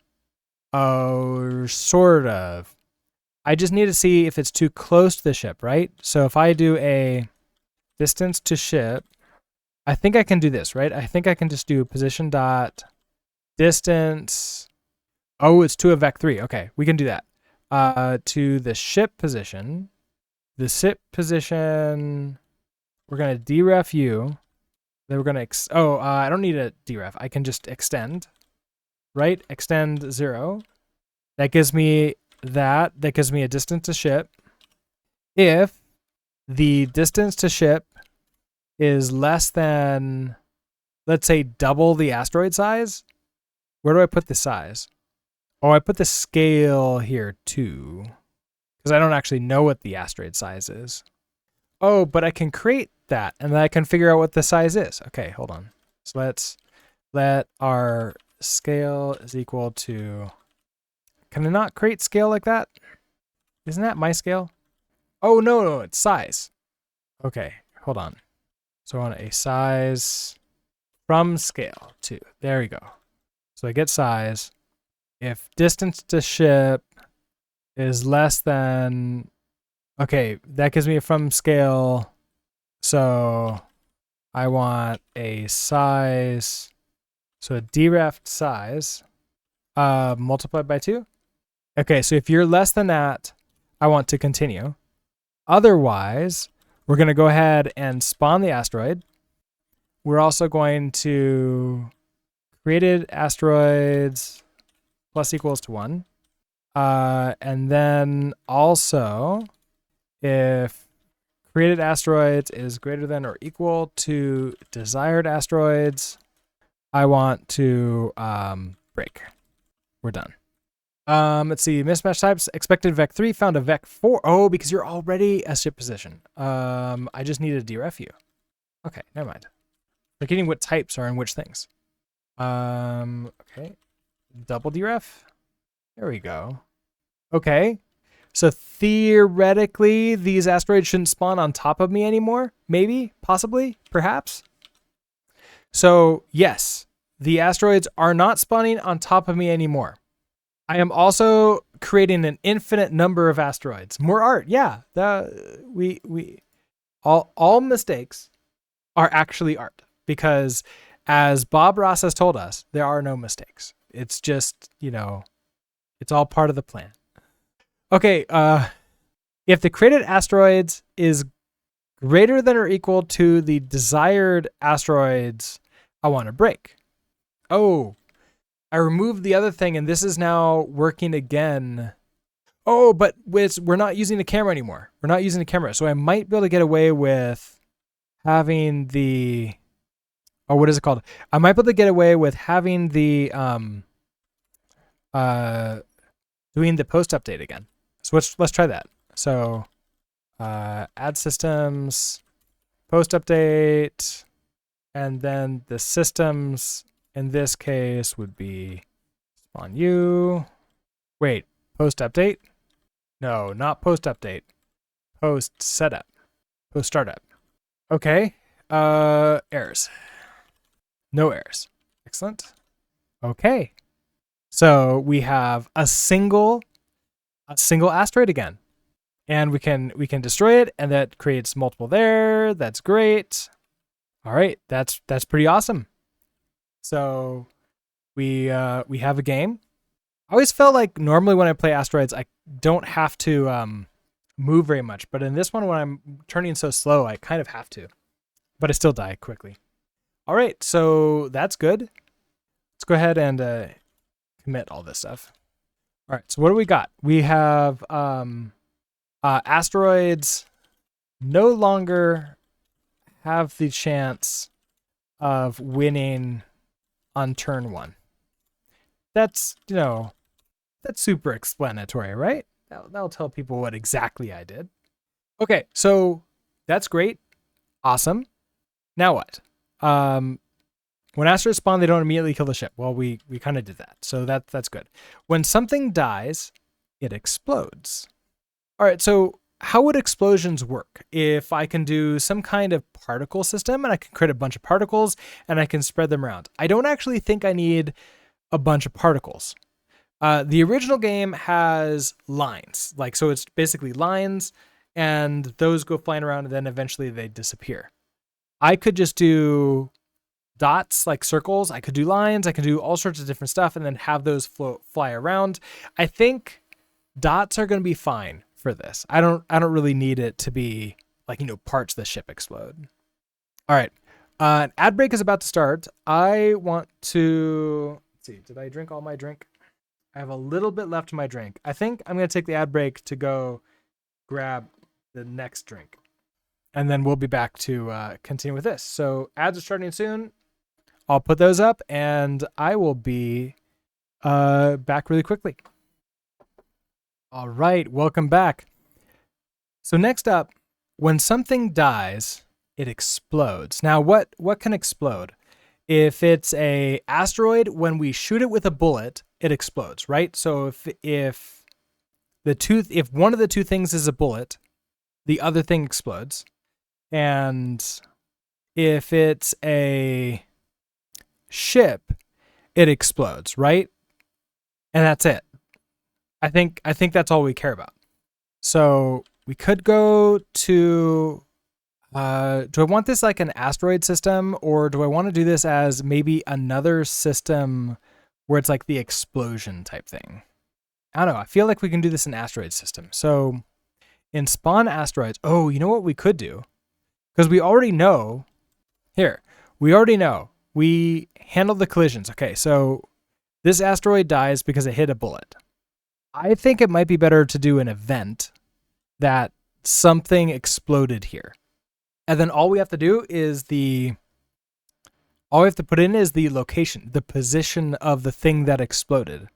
Oh, sort of. I just need to see if it's too close to the ship, right? So if I do a distance to ship, I think I can do this, right? I think I can just do position dot distance. Oh, it's to a vec3. Okay, we can do that. To the ship position. The ship position, we're going to deref u. Then we're going to, I don't need a deref. I can just extend, right? Extend 0. That gives me that. That gives me a distance to ship. If the distance to ship is less than, let's say, double the asteroid size, where do I put the size? Oh, I put the scale here too, because I don't actually know what the asteroid size is. Oh, but I can create that, and then I can figure out what the size is. Okay, hold on. So let's let our scale is equal to, can I not create scale like that? Isn't that my scale? Oh, no, it's size. Okay, hold on. So I want a size from scale to, there we go. So I get size. If distance to ship is less than, okay, that gives me a from scale. So I want a size, so a deref size multiplied by 2. Okay, so if you're less than that, I want to continue. Otherwise, we're going to go ahead and spawn the asteroid. We're also going to created asteroids plus equals to 1. And then also, if created asteroids is greater than or equal to desired asteroids, I want to break. We're done. Let's see, mismatch types, expected vec3, found a vec4. Oh, because you're already a ship position. I just need a deref you. Okay, never mind. Forgetting what types are in which things. Okay, double deref. There we go. Okay, so theoretically, these asteroids shouldn't spawn on top of me anymore. Maybe, possibly, perhaps. So yes, the asteroids are not spawning on top of me anymore. I am also creating an infinite number of asteroids. More art, yeah. All mistakes are actually art, because as Bob Ross has told us, there are no mistakes. It's just, it's all part of the plan. Okay, if the created asteroids is greater than or equal to the desired asteroids, I want to break. Oh, I removed the other thing, and this is now working again. Oh, but we're not using the camera anymore. We're not using the camera, so I might be able to get away with having the, what is it called? I might be able to get away with having the doing the post update again. So let's try that. So add systems, post update, and then the systems in this case would be spawn you. Wait, post update? No, not post update. Post setup. Post startup. Okay. Errors. No errors. Excellent. Okay. So we have a single asteroid again. And we can destroy it, and that creates multiple there. That's great. All right, that's pretty awesome. So we have a game. I always felt like normally when I play Asteroids, I don't have to move very much, but in this one, when I'm turning so slow, I kind of have to. But I still die quickly. All right, so that's good. Let's go ahead and commit all this stuff. All right, so what do we got? We have Asteroids no longer have the chance of winning on turn 1. That's, that's super explanatory, right? That'll tell people what exactly I did. Okay, so that's great. Awesome. Now what? When asteroids spawn, they don't immediately kill the ship. Well, we kind of did that, so that's good. When something dies, it explodes. All right, so how would explosions work if I can do some kind of particle system and I can create a bunch of particles and I can spread them around? I don't actually think I need a bunch of particles. The original game has lines, like, so it's basically lines and those go flying around and then eventually they disappear. I could just do dots, like circles. I could do lines. I could do all sorts of different stuff and then have those fly around. I think dots are going to be fine for this. I don't really need it to be like, parts of the ship explode. All right. An ad break is about to start. I want to, let's see, did I drink all my drink? I have a little bit left in my drink. I think I'm going to take the ad break to go grab the next drink. And then we'll be back to continue with this. So ads are starting soon. I'll put those up and I will be back really quickly. All right, welcome back. So next up, when something dies, it explodes. Now, what can explode? If it's a asteroid, when we shoot it with a bullet, it explodes, right? So if one of the two things is a bullet, the other thing explodes. And if it's a ship, it explodes, right? And that's it. I think that's all we care about. So we could go to do I want this like an asteroid system, or do I want to do this as maybe another system where it's like the explosion type thing? I don't know. I feel like we can do this in asteroid system. So in spawn asteroids, you know what we could do? Because we already know we handle the collisions. Okay, so this asteroid dies because it hit a bullet. I think it might be better to do an event that something exploded here. And then all we have to do is all we have to put in is the location, the position of the thing that exploded.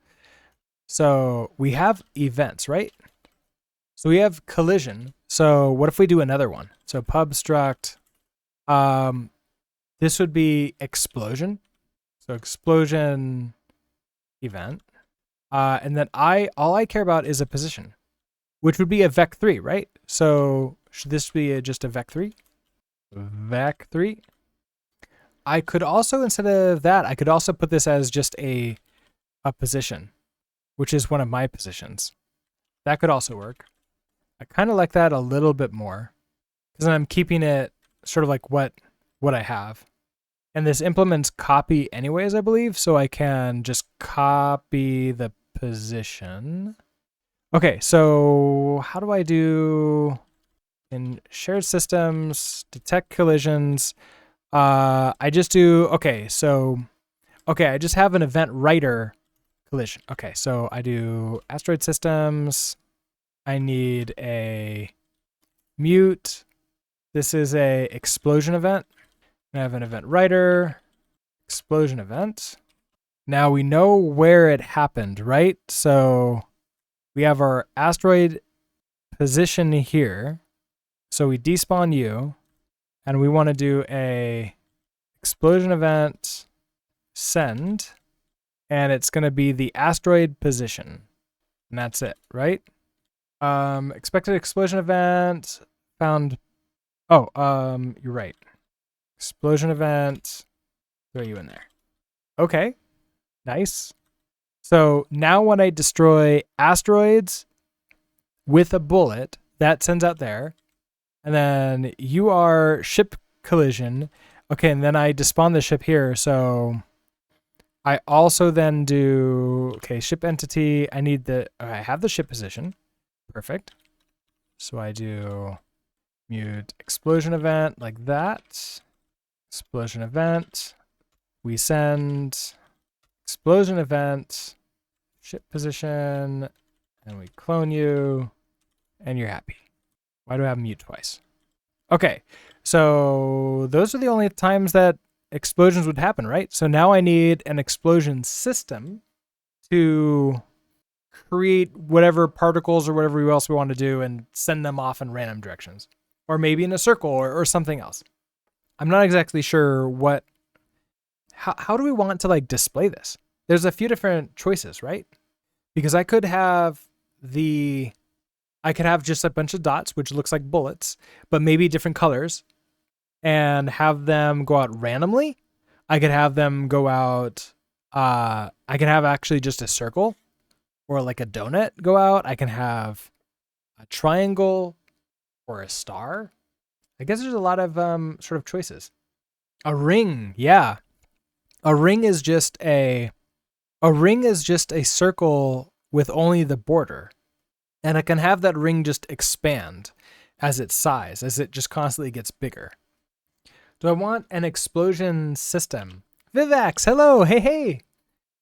So we have events, right? So we have collision. So what if we do another one? So pub struct, this would be explosion. So explosion event. And then all I care about is a position, which would be a vec3, right? So should this be just a vec3? Vec3. I could also, instead of that, I could also put this as just a position, which is one of my positions. That could also work. I kind of like that a little bit more because I'm keeping it sort of like what I have. And this implements copy anyways, I believe, so I can just copy the position. Okay, so how do I do in shared systems, detect collisions? I just do, I just have an event writer collision. Okay, so I do asteroid systems. I need a mute. This is a explosion event. I have an event writer, explosion event. Now we know where it happened, right? So we have our asteroid position here. So we despawn you, and we want to do a explosion event send, and it's going to be the asteroid position. And that's it, right? Expected explosion event found. You're right. Explosion event, throw you in there. Okay, nice. So now when I destroy asteroids with a bullet, that sends out there. And then you are ship collision. Okay, and then I despawn the ship here. So I also then do, ship entity. I have the ship position. Perfect. So I do mute explosion event like that. Explosion event. We send explosion event, ship position, and we clone you, and you're happy. Why do I have mute twice? Okay, so those are the only times that explosions would happen, right? So now I need an explosion system to create whatever particles or whatever else we want to do and send them off in random directions. Or maybe in a circle or something else. I'm not exactly sure how do we want to like display this? There's a few different choices, right? Because I could have the I could have just a bunch of dots, which looks like bullets, but maybe different colors, and have them go out randomly. I could have them go out. I can have actually just a circle or like a donut go out. I can have a triangle or a star. I guess there's a lot of sort of choices. A ring, yeah. A ring is just a circle with only the border. And I can have that ring just expand as its size, as it just constantly gets bigger. Do I want an explosion system? Vivax, hello, hey.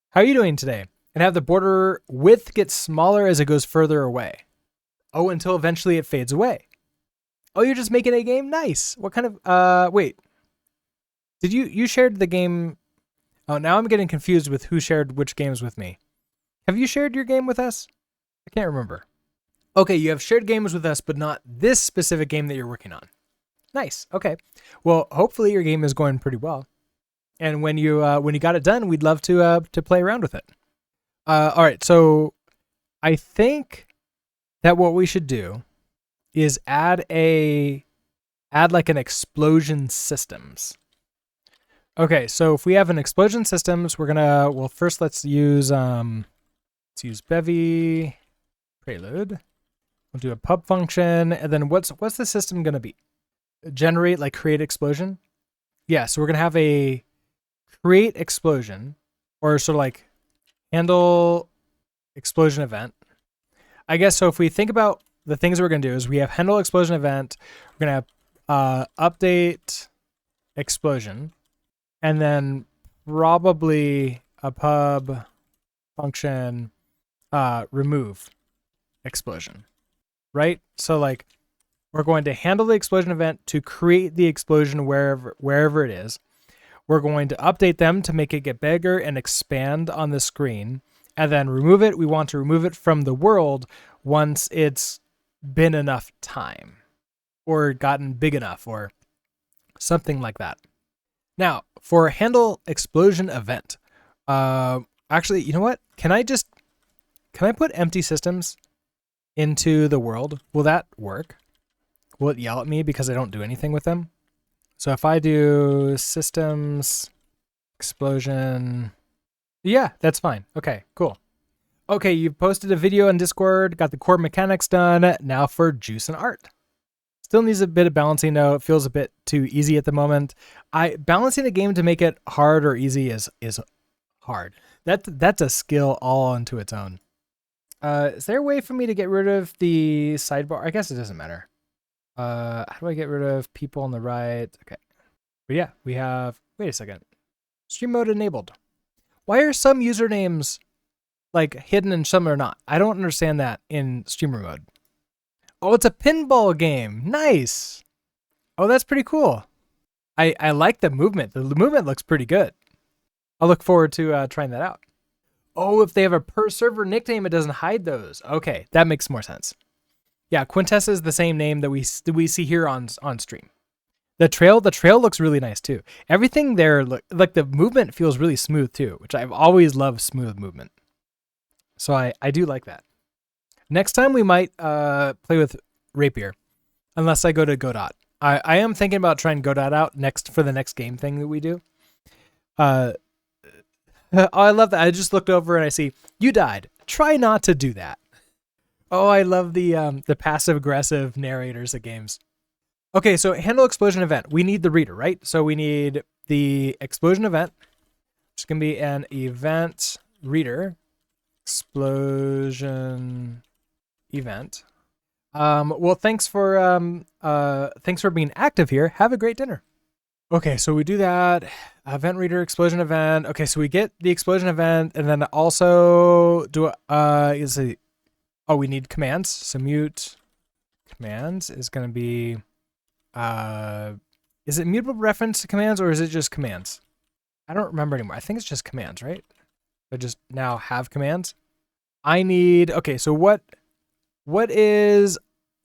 How are you doing today? And have the border width get smaller as it goes further away. Oh, until eventually it fades away. Oh, you're just making a game? Nice. What kind of, wait. Did you shared the game? Oh, now I'm getting confused with who shared which games with me. Have you shared your game with us? I can't remember. Okay, you have shared games with us, but not this specific game that you're working on. Nice. Okay. Well, hopefully your game is going pretty well. And when you got it done, we'd love to play around with it. All right. So I think that what we should do is add like an explosion systems. Okay, so if we have an explosion systems, first let's use Bevy prelude. We'll do a pub function, and then what's the system gonna be? Generate, like create explosion? Yeah, so we're gonna have a create explosion, or sort of like handle explosion event. I guess so if we think about the things we're gonna do is we have handle explosion event, we're gonna have update explosion, and then probably a pub function remove explosion, right? So like we're going to handle the explosion event to create the explosion wherever it is. We're going to update them to make it get bigger and expand on the screen, and then remove it. We want to remove it from the world once it's been enough time or gotten big enough or something like that. Now, for handle explosion event, actually, you know what? Can I put empty systems into the world? Will that work? Will it yell at me because I don't do anything with them? So if I do systems explosion, yeah, that's fine. Okay, cool. Okay, you've posted a video on Discord, got the core mechanics done. Now for juice and art. Still needs a bit of balancing though. It feels a bit too easy at the moment. Balancing a game to make it hard or easy is hard. That's a skill all unto its own. Is there a way for me to get rid of the sidebar? I guess it doesn't matter. How do I get rid of people on the right? Okay. But yeah, we have, wait a second. Stream mode enabled. Why are some usernames like hidden and some are not? I don't understand that in streamer mode. Oh, it's a pinball game. Nice. Oh, that's pretty cool. I like the movement. The movement looks pretty good. I'll look forward to trying that out. Oh, if they have a per server nickname, it doesn't hide those. Okay, that makes more sense. Yeah, Quintessa is the same name that we see here on stream. The trail looks really nice too. Everything there, like the movement feels really smooth too, which I've always loved smooth movement. So I do like that. Next time we might play with Rapier, unless I go to Godot. I am thinking about trying Godot out next for the next game thing that we do. Oh, I love that. I just looked over and I see you died. Try not to do that. Oh, I love the passive aggressive narrators of games. Okay, so handle explosion event. We need the reader, right? So we need the explosion event. It's gonna be an event reader. Explosion event. Well, thanks for being active here. Have a great dinner. Okay, so we do that. Event reader, explosion event. Okay, so we get the explosion event, and then also we need commands. So mute commands is going to be, is it mutable reference to commands or is it just commands? I don't remember anymore. I think it's just commands, right? I just now have commands. Okay, so what is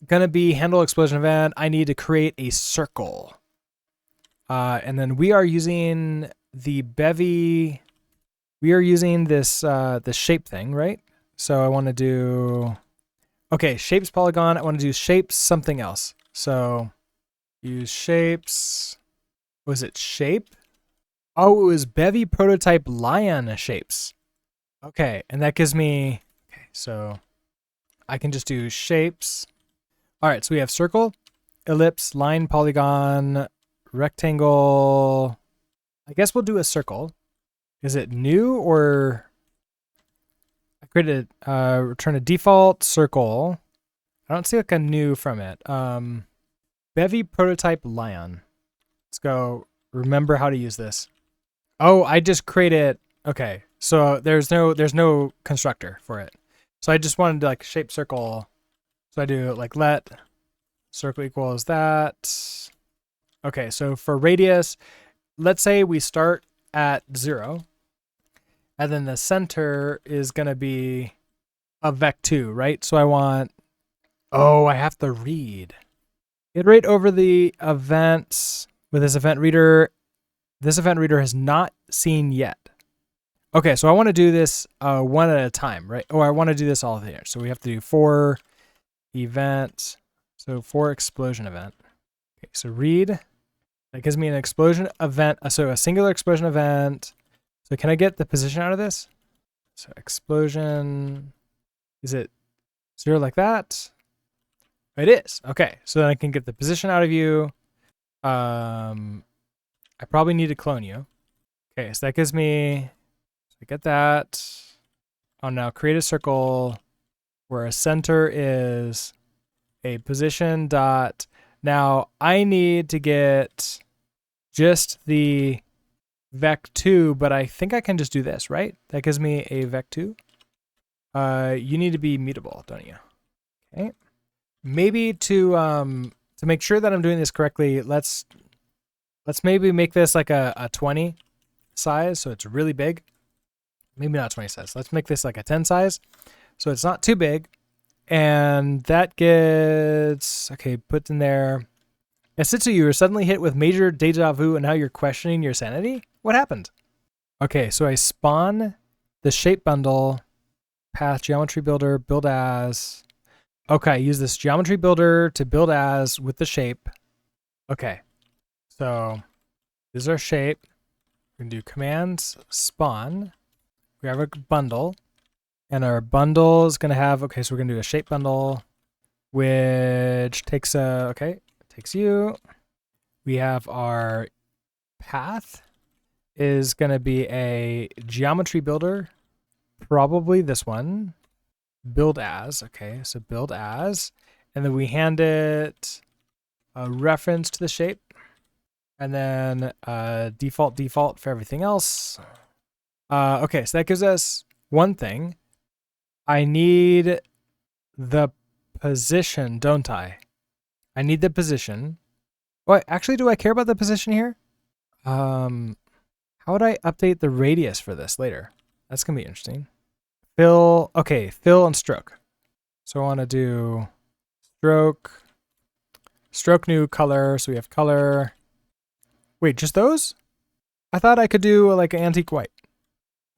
going to be handle explosion event? I need to create a circle. And then we are using the Bevy. We are using this shape thing, right? So I want to do Okay, shapes polygon. I want to do shapes something else. So use shapes. Was it shape? Oh, it was Bevy prototype lion shapes. Okay, and that gives me, okay, so I can just do shapes. All right, so we have circle, ellipse, line, polygon, rectangle. I guess we'll do a circle. Is it new or I created return a default circle. I don't see like a new from it. Bevy prototype lion. Let's go remember how to use this. Oh, I just created. Okay, so there's no constructor for it. So I just wanted to like shape circle. So I do like let circle equals that. Okay, so for radius, let's say we start at 0, and then the center is gonna be a vec2, right? So I want. Oh, I have to read. Iterate over the events with this event reader. This event reader has not seen yet. Okay, so I want to do this one at a time, right? Or I want to do this all here. So we have to do for event. So for explosion event. Okay, so read. That gives me an explosion event. So a singular explosion event. So can I get the position out of this? So explosion. Is it 0 like that? It is. Okay, so then I can get the position out of you. I probably need to clone you. Okay, so that gives me, so I get that. I'll now create a circle where a center is a position dot. Now I need to get just the vec2, but I think I can just do this, right? That gives me a vec2. You need to be mutable, don't you? Okay. Maybe to make sure that I'm doing this correctly, let's maybe make this like a 20 size, so it's really big. Maybe not 20 size. Let's make this like a 10 size, so it's not too big. And that gets okay put in there. Asitsu, you were suddenly hit with major deja vu, and now you're questioning your sanity. What happened? Okay, so I spawn the shape bundle, path geometry builder, build as. Okay, use this geometry builder to build as with the shape. Okay, so this is our shape. We're gonna do commands spawn. We have a bundle, and our bundle is gonna have, okay, so we're gonna do a shape bundle, which takes takes you. We have our path is gonna be a geometry builder, probably this one. Build as, okay, so build as, and then we hand it a reference to the shape, and then default for everything else. Okay, so that gives us one thing. I need the position, don't I? I need the position. What, actually, do I care about the position here? How would I update the radius for this later? That's gonna be interesting. Fill, okay, fill and stroke. So I want to do stroke new color. So we have color. Wait, just those? I thought I could do like an antique white.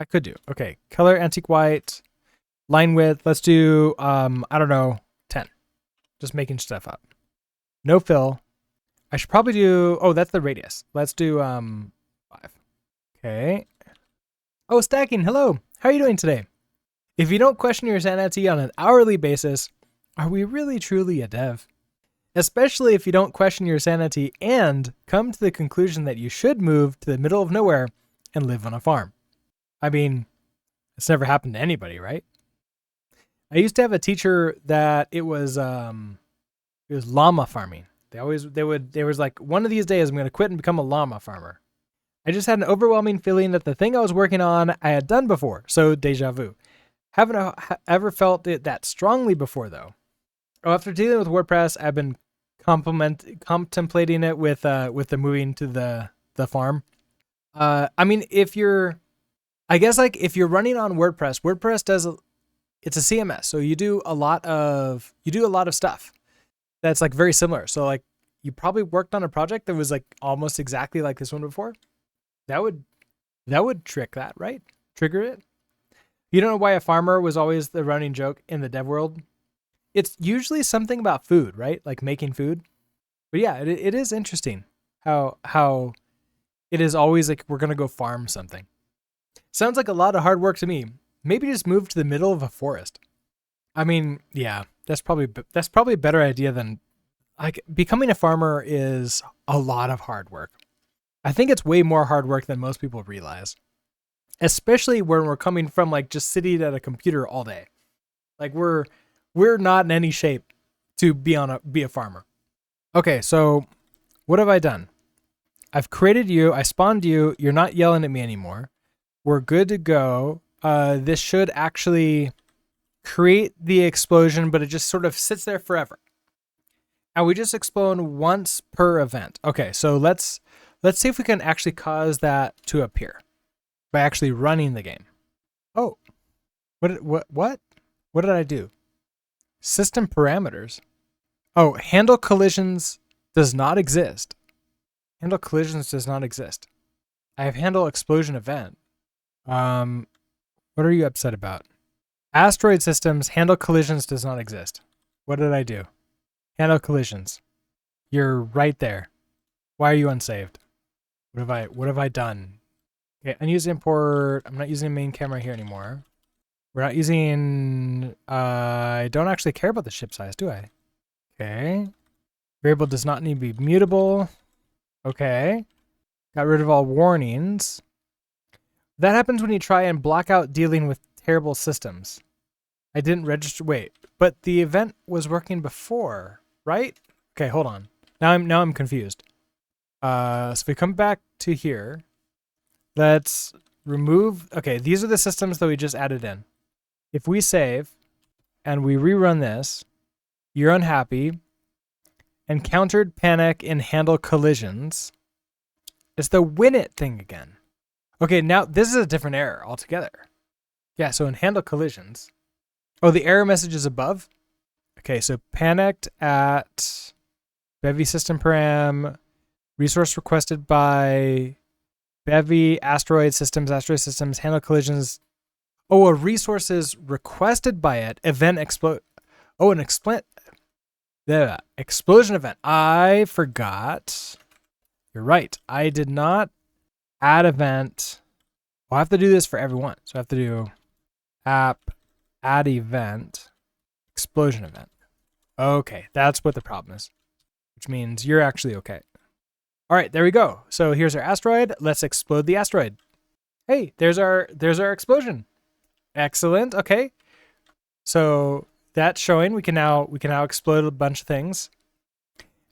I could do. Okay, color antique white. Line width, let's do, I don't know, 10. Just making stuff up. No fill. I should probably do, oh, that's the radius. Let's do 5. Okay. Oh, stacking, hello. How are you doing today? If you don't question your sanity on an hourly basis, are we really truly a dev? Especially if you don't question your sanity and come to the conclusion that you should move to the middle of nowhere and live on a farm. I mean, it's never happened to anybody, right? I used to have a teacher that it was llama farming. There was like, one of these days I'm going to quit and become a llama farmer. I just had an overwhelming feeling that the thing I was working on I had done before, so deja vu. Haven't ever felt it that strongly before, though. Oh, after dealing with WordPress, I've been contemplating it with the moving to the farm. I mean, if you're running on WordPress, WordPress does it's a CMS, so you do a lot of stuff that's like very similar. So like you probably worked on a project that was like almost exactly like this one before. That would trick that, right? Trigger it. You don't know why a farmer was always the running joke in the dev world? it's usually something about food, right? Like making food. But yeah, it is interesting how it is always like we're gonna go farm something. Sounds like a lot of hard work to me. Maybe just move to the middle of a forest. I mean, yeah, that's probably a better idea than like becoming a farmer is a lot of hard work. I think it's way more hard work than most people realize, especially when we're coming from like just sitting at a computer all day. Like we're not in any shape to be a farmer. Okay, so what have I done? I've created you, I spawned you, you're not yelling at me anymore. We're good to go. This should actually create the explosion, but it just sort of sits there forever. And we just explode once per event. Okay, so let's see if we can actually cause that to appear by actually running the game. Oh, what did I do? System parameters. Oh, handle collisions does not exist. Handle collisions does not exist. I have handle explosion event. What are you upset about? Asteroid systems handle collisions does not exist. What did I do? Handle collisions. You're right there. Why are you unsaved? What have I done? Okay, unused import. I'm not using the main camera here anymore. We're not using I don't actually care about the ship size, do I? Okay. Variable does not need to be mutable. Okay. Got rid of all warnings. That happens when you try and block out dealing with terrible systems. I didn't register. Wait, but the event was working before, right? Okay, hold on. Now I'm confused. So if we come back to here, let's remove. Okay, these are the systems that we just added in. If we save and we rerun this, you're unhappy. Encountered panic and handle collisions. It's the win it thing again. Okay, now this is a different error altogether. Yeah, so in handle collisions. Oh, the error message is above? Okay, so panicked at Bevy system param, resource requested by Bevy, Asteroid systems, handle collisions. Oh, a resource is requested by it, event explode. Oh, an explosion event. I forgot. You're right. I did not add event. I'll have to do this for everyone. So I have to do app, add event, explosion event. Okay, that's what the problem is, which means you're actually okay. All right, there we go. So here's our asteroid. Let's explode the asteroid. Hey, there's our explosion. Excellent. Okay. So that's showing we can now explode a bunch of things.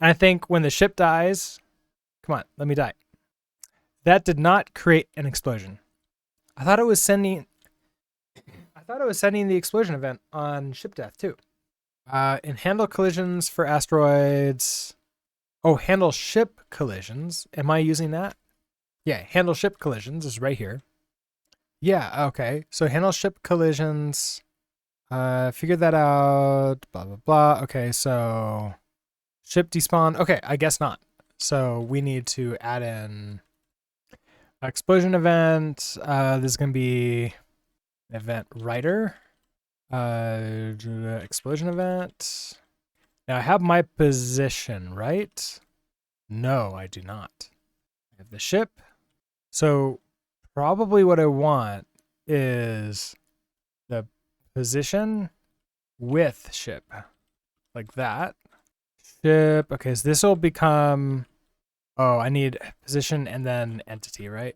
And I think when the ship dies, come on, let me die. That did not create an explosion. I thought it was sending the explosion event on ship death too. In handle collisions for asteroids. Oh, handle ship collisions. Am I using that? Yeah, handle ship collisions is right here. Yeah, okay. So handle ship collisions. Figured that out. Blah, blah, blah. Okay, so ship despawn. Okay, I guess not. So we need to add in explosion event. This is going to be event writer. Explosion event. Now I have my position, right? No, I do not. I have the ship. So probably what I want is the position with ship. Like that. Ship. Okay, so this will become... Oh, I need position and then entity, right?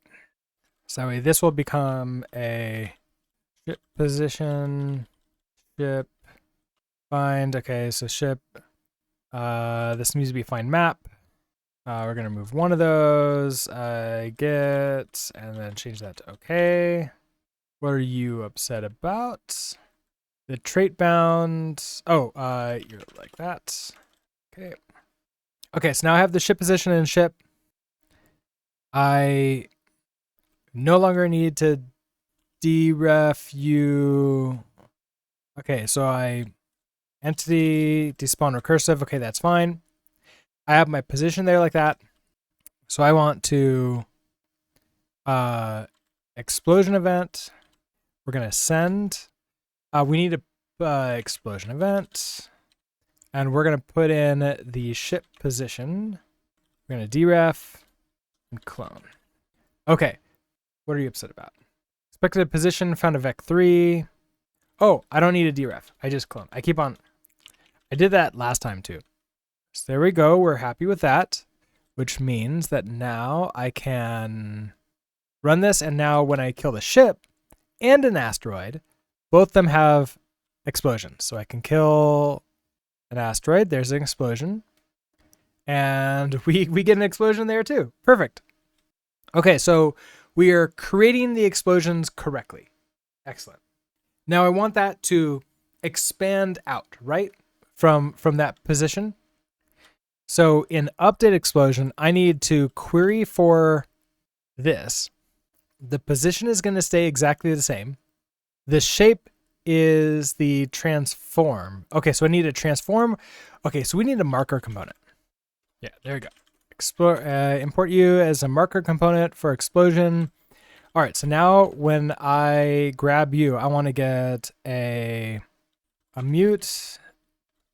So that way this will become a ship position, ship, find. Okay, so ship. This needs to be find map. We're going to move one of those. Get, and then change that to okay. What are you upset about? The trait bound. Oh, you're like that. Okay. Okay, so now I have the ship position and ship. I no longer need to deref you. Okay, so I entity, despawn recursive. Okay, that's fine. I have my position there like that. So I want to explosion event. We're gonna send. We need a explosion event. And we're going to put in the ship position. We're going to deref and clone. Okay. What are you upset about? Expected position, found a vec3. Oh, I don't need a deref. I just clone. I did that last time too. So there we go. We're happy with that, which means that now I can run this. And now when I kill the ship and an asteroid, both of them have explosions. So I can kill an asteroid. There's an explosion. And we get an explosion there too. Perfect. Okay, so we are creating the explosions correctly. Excellent. Now I want that to expand out, right? From that position. So in update explosion, I need to query for this. The position is going to stay exactly the same. The shape is the transform. Okay, so I need a transform. Okay, so we need a marker component. Yeah, there we go. Import you as a marker component for explosion. All right, so now when I grab you, I want to get a mute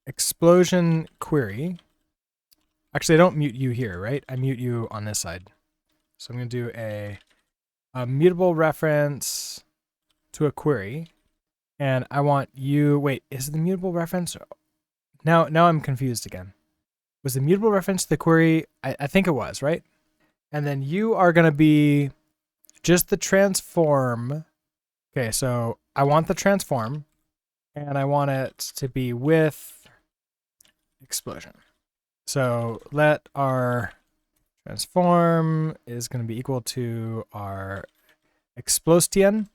explosion query. Actually, I don't mute you here, right? I mute you on this side. So I'm going to do a mutable reference to a query. And I want you, wait, is it the mutable reference? Now I'm confused again. Was the mutable reference to the query? I think it was, right? And then you are going to be just the transform. Okay, so I want the transform. And I want it to be with explosion. So let our transform is going to be equal to our explosion.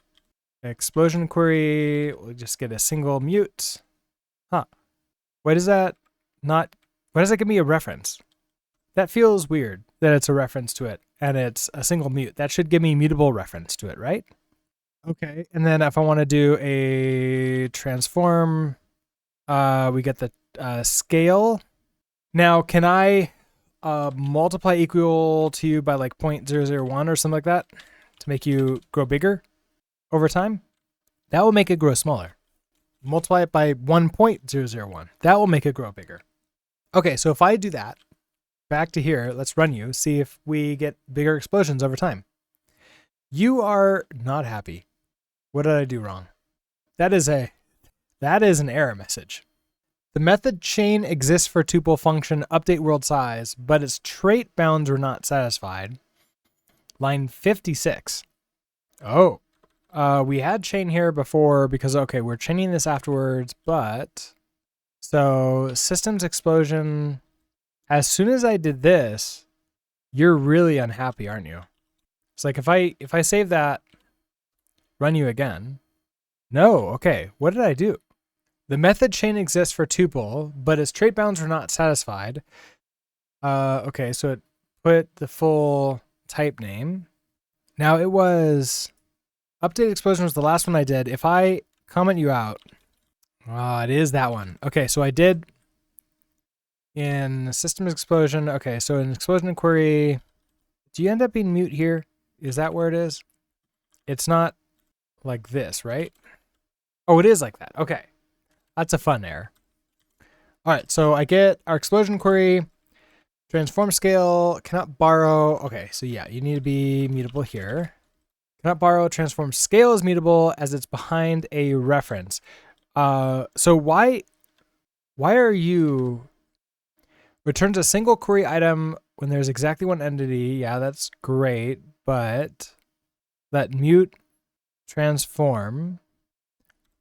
Explosion query, we'll just get a single mute. Huh. Why does that give me a reference? That feels weird that it's a reference to it and it's a single mute. That should give me mutable reference to it, right? Okay, and then if I want to do a transform, we get the scale. Now, can I multiply equal to you by like 0.001 or something like that to make you grow bigger over time? That will make it grow smaller. Multiply it by 1.001. That will make it grow bigger. Okay, so if I do that, back to here, let's run you, see if we get bigger explosions over time. You are not happy. What did I do wrong? That is an error message. The method chain exists for tuple function update world size, but its trait bounds were not satisfied. Line 56. Oh, we had chain here before because, okay, we're chaining this afterwards, but so systems explosion, as soon as I did this, you're really unhappy, aren't you? It's like if I save that, run you again. No, okay, what did I do? The method chain exists for tuple, but its trait bounds were not satisfied. Okay, so it put the full type name. Now it was update explosion was the last one I did. If I comment you out, it is that one. Okay, so I did in systems explosion. Okay, so in explosion inquiry, do you end up being mute here? Is that where it is? It's not like this, right? Oh, it is like that. Okay. That's a fun error. All right, so I get our explosion query, transform scale, cannot borrow. Okay, so yeah, you need to be mutable here. Cannot borrow, transform scale is mutable as it's behind a reference. So why are you returns a single query item when there's exactly one entity? Yeah, that's great, but that mute transform,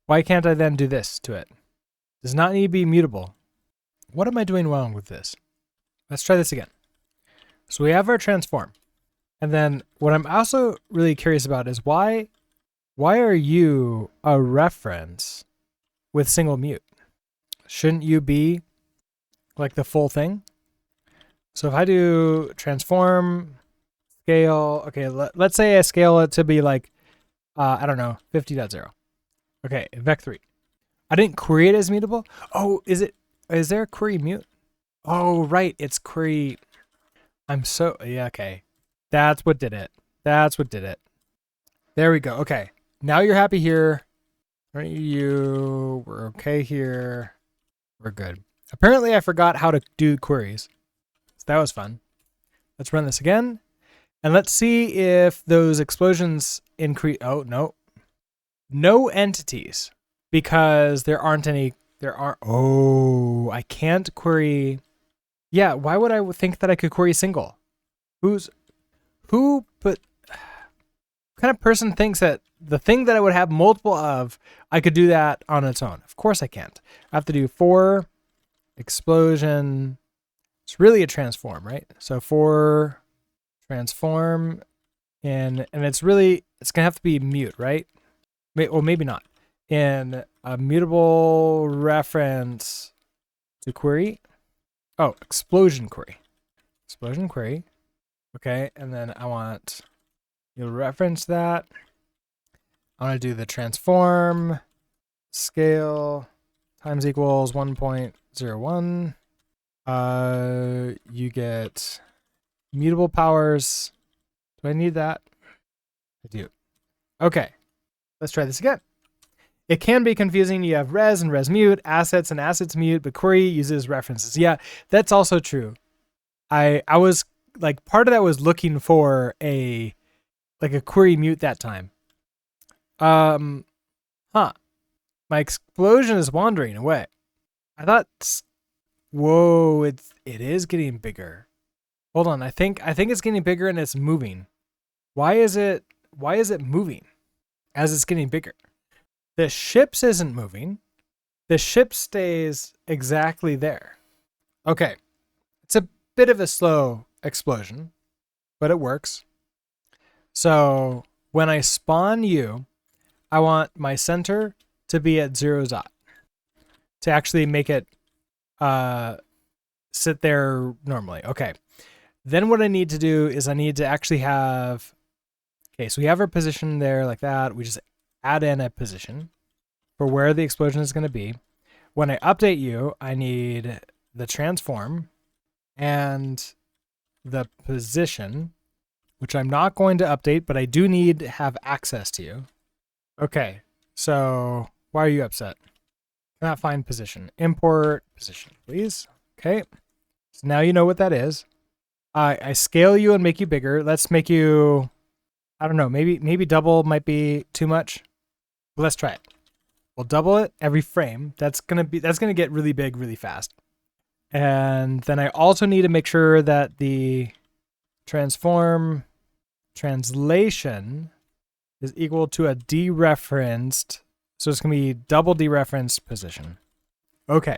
why can't I then do this to it? Does not need to be mutable. What am I doing wrong with this? Let's try this again. So we have our transform. And then what I'm also really curious about is why are you a reference with single mute? Shouldn't you be like the full thing? So if I do transform scale, okay, let's say I scale it to be like, I don't know, 50.0. Okay, vec3. I didn't query it as mutable. Oh, is there a query mute? Oh, right. It's query. Yeah, okay. That's what did it. There we go. Okay. Now you're happy here. Aren't you? We're okay here. We're good. Apparently I forgot how to do queries. So that was fun. Let's run this again. And let's see if those explosions increase. Oh, no. No entities. Because there aren't any. Oh, I can't query. Yeah, why would I think that I could query single? Who put. What kind of person thinks that the thing that I would have multiple of, I could do that on its own? Of course I can't. I have to do for explosion. It's really a transform, right? So for transform and it's going to have to be mute, right? Well, maybe not. In a mutable reference to query. Oh, explosion query. Explosion query. Okay, and then I want you'll reference that. I want to do the transform scale times equals 1.01. You get mutable powers. Do I need that? I do. Okay, let's try this again. It can be confusing. You have res and res mute, assets and assets mute, but query uses references. Yeah, that's also true. I was like, part of that was looking for a query mute that time. My explosion is wandering away. I thought, whoa, it is getting bigger. Hold on, I think it's getting bigger and it's moving. Why is it moving as it's getting bigger? The ships isn't moving. The ship stays exactly there. Okay. It's a bit of a slow explosion, but it works. So when I spawn you, I want my center to be at 0 dot to actually make it sit there normally. Okay. Then what I need to do is I need to actually have, okay, so we have our position there like that. We just add in a position for where the explosion is going to be. When I update you, I need the transform and the position, which I'm not going to update, but I do need to have access to you. Okay, so why are you upset? Cannot find position. Import position, please. Okay, so now you know what that is. I scale you and make you bigger. Let's make you, I don't know, maybe double might be too much. But let's try it. We'll double it every frame. That's gonna get really big really fast. And then I also need to make sure that the transform translation is equal to a dereferenced. So it's gonna be double dereferenced position. Okay.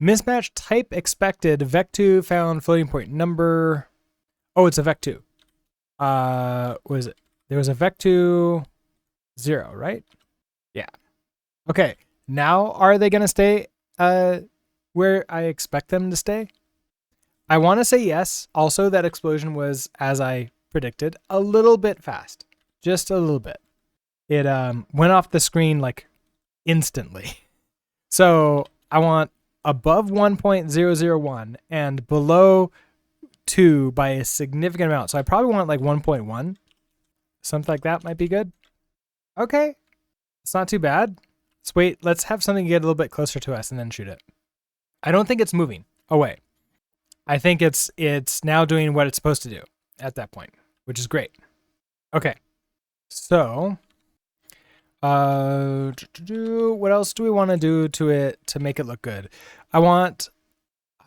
Mismatch type expected, vec2 found floating point number. Oh, it's a vec2. Was it? There was a vec2 0, right? Yeah. Okay. Now are they gonna stay where I expect them to stay? I want to say yes. Also, that explosion was, as I predicted, a little bit fast. Just a little bit. It went off the screen like instantly. So I want above 1.001 and below 2 by a significant amount. So I probably want like 1.1. Something like that might be good. Okay. It's not too bad. Let's wait. Let's have something get a little bit closer to us and then shoot it. I don't think it's moving away. I think it's now doing what it's supposed to do at that point, which is great. Okay. So, what else do we want to do to it to make it look good? I want,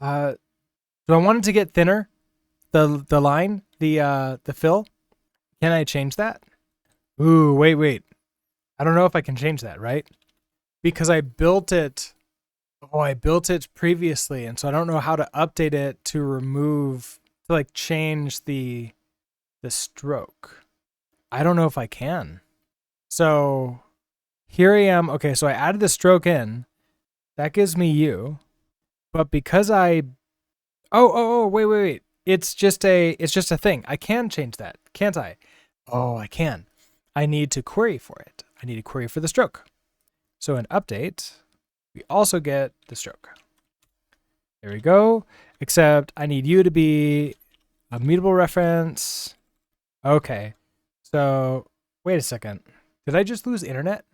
do I want it to get thinner? The line, the fill? Can I change that? Ooh, wait. I don't know if I can change that, right? Because I built it. Oh, I built it previously, and so I don't know how to update it to change the stroke. I don't know if I can. So here I am. Okay, so I added the stroke in. That gives me you. But because wait. It's just a thing. I can change that, can't I? Oh, I can. I need to query for it. I need to query for the stroke. So in update, we also get the stroke. There we go. Except I need you to be a mutable reference. Okay. So wait a second. Did I just lose internet?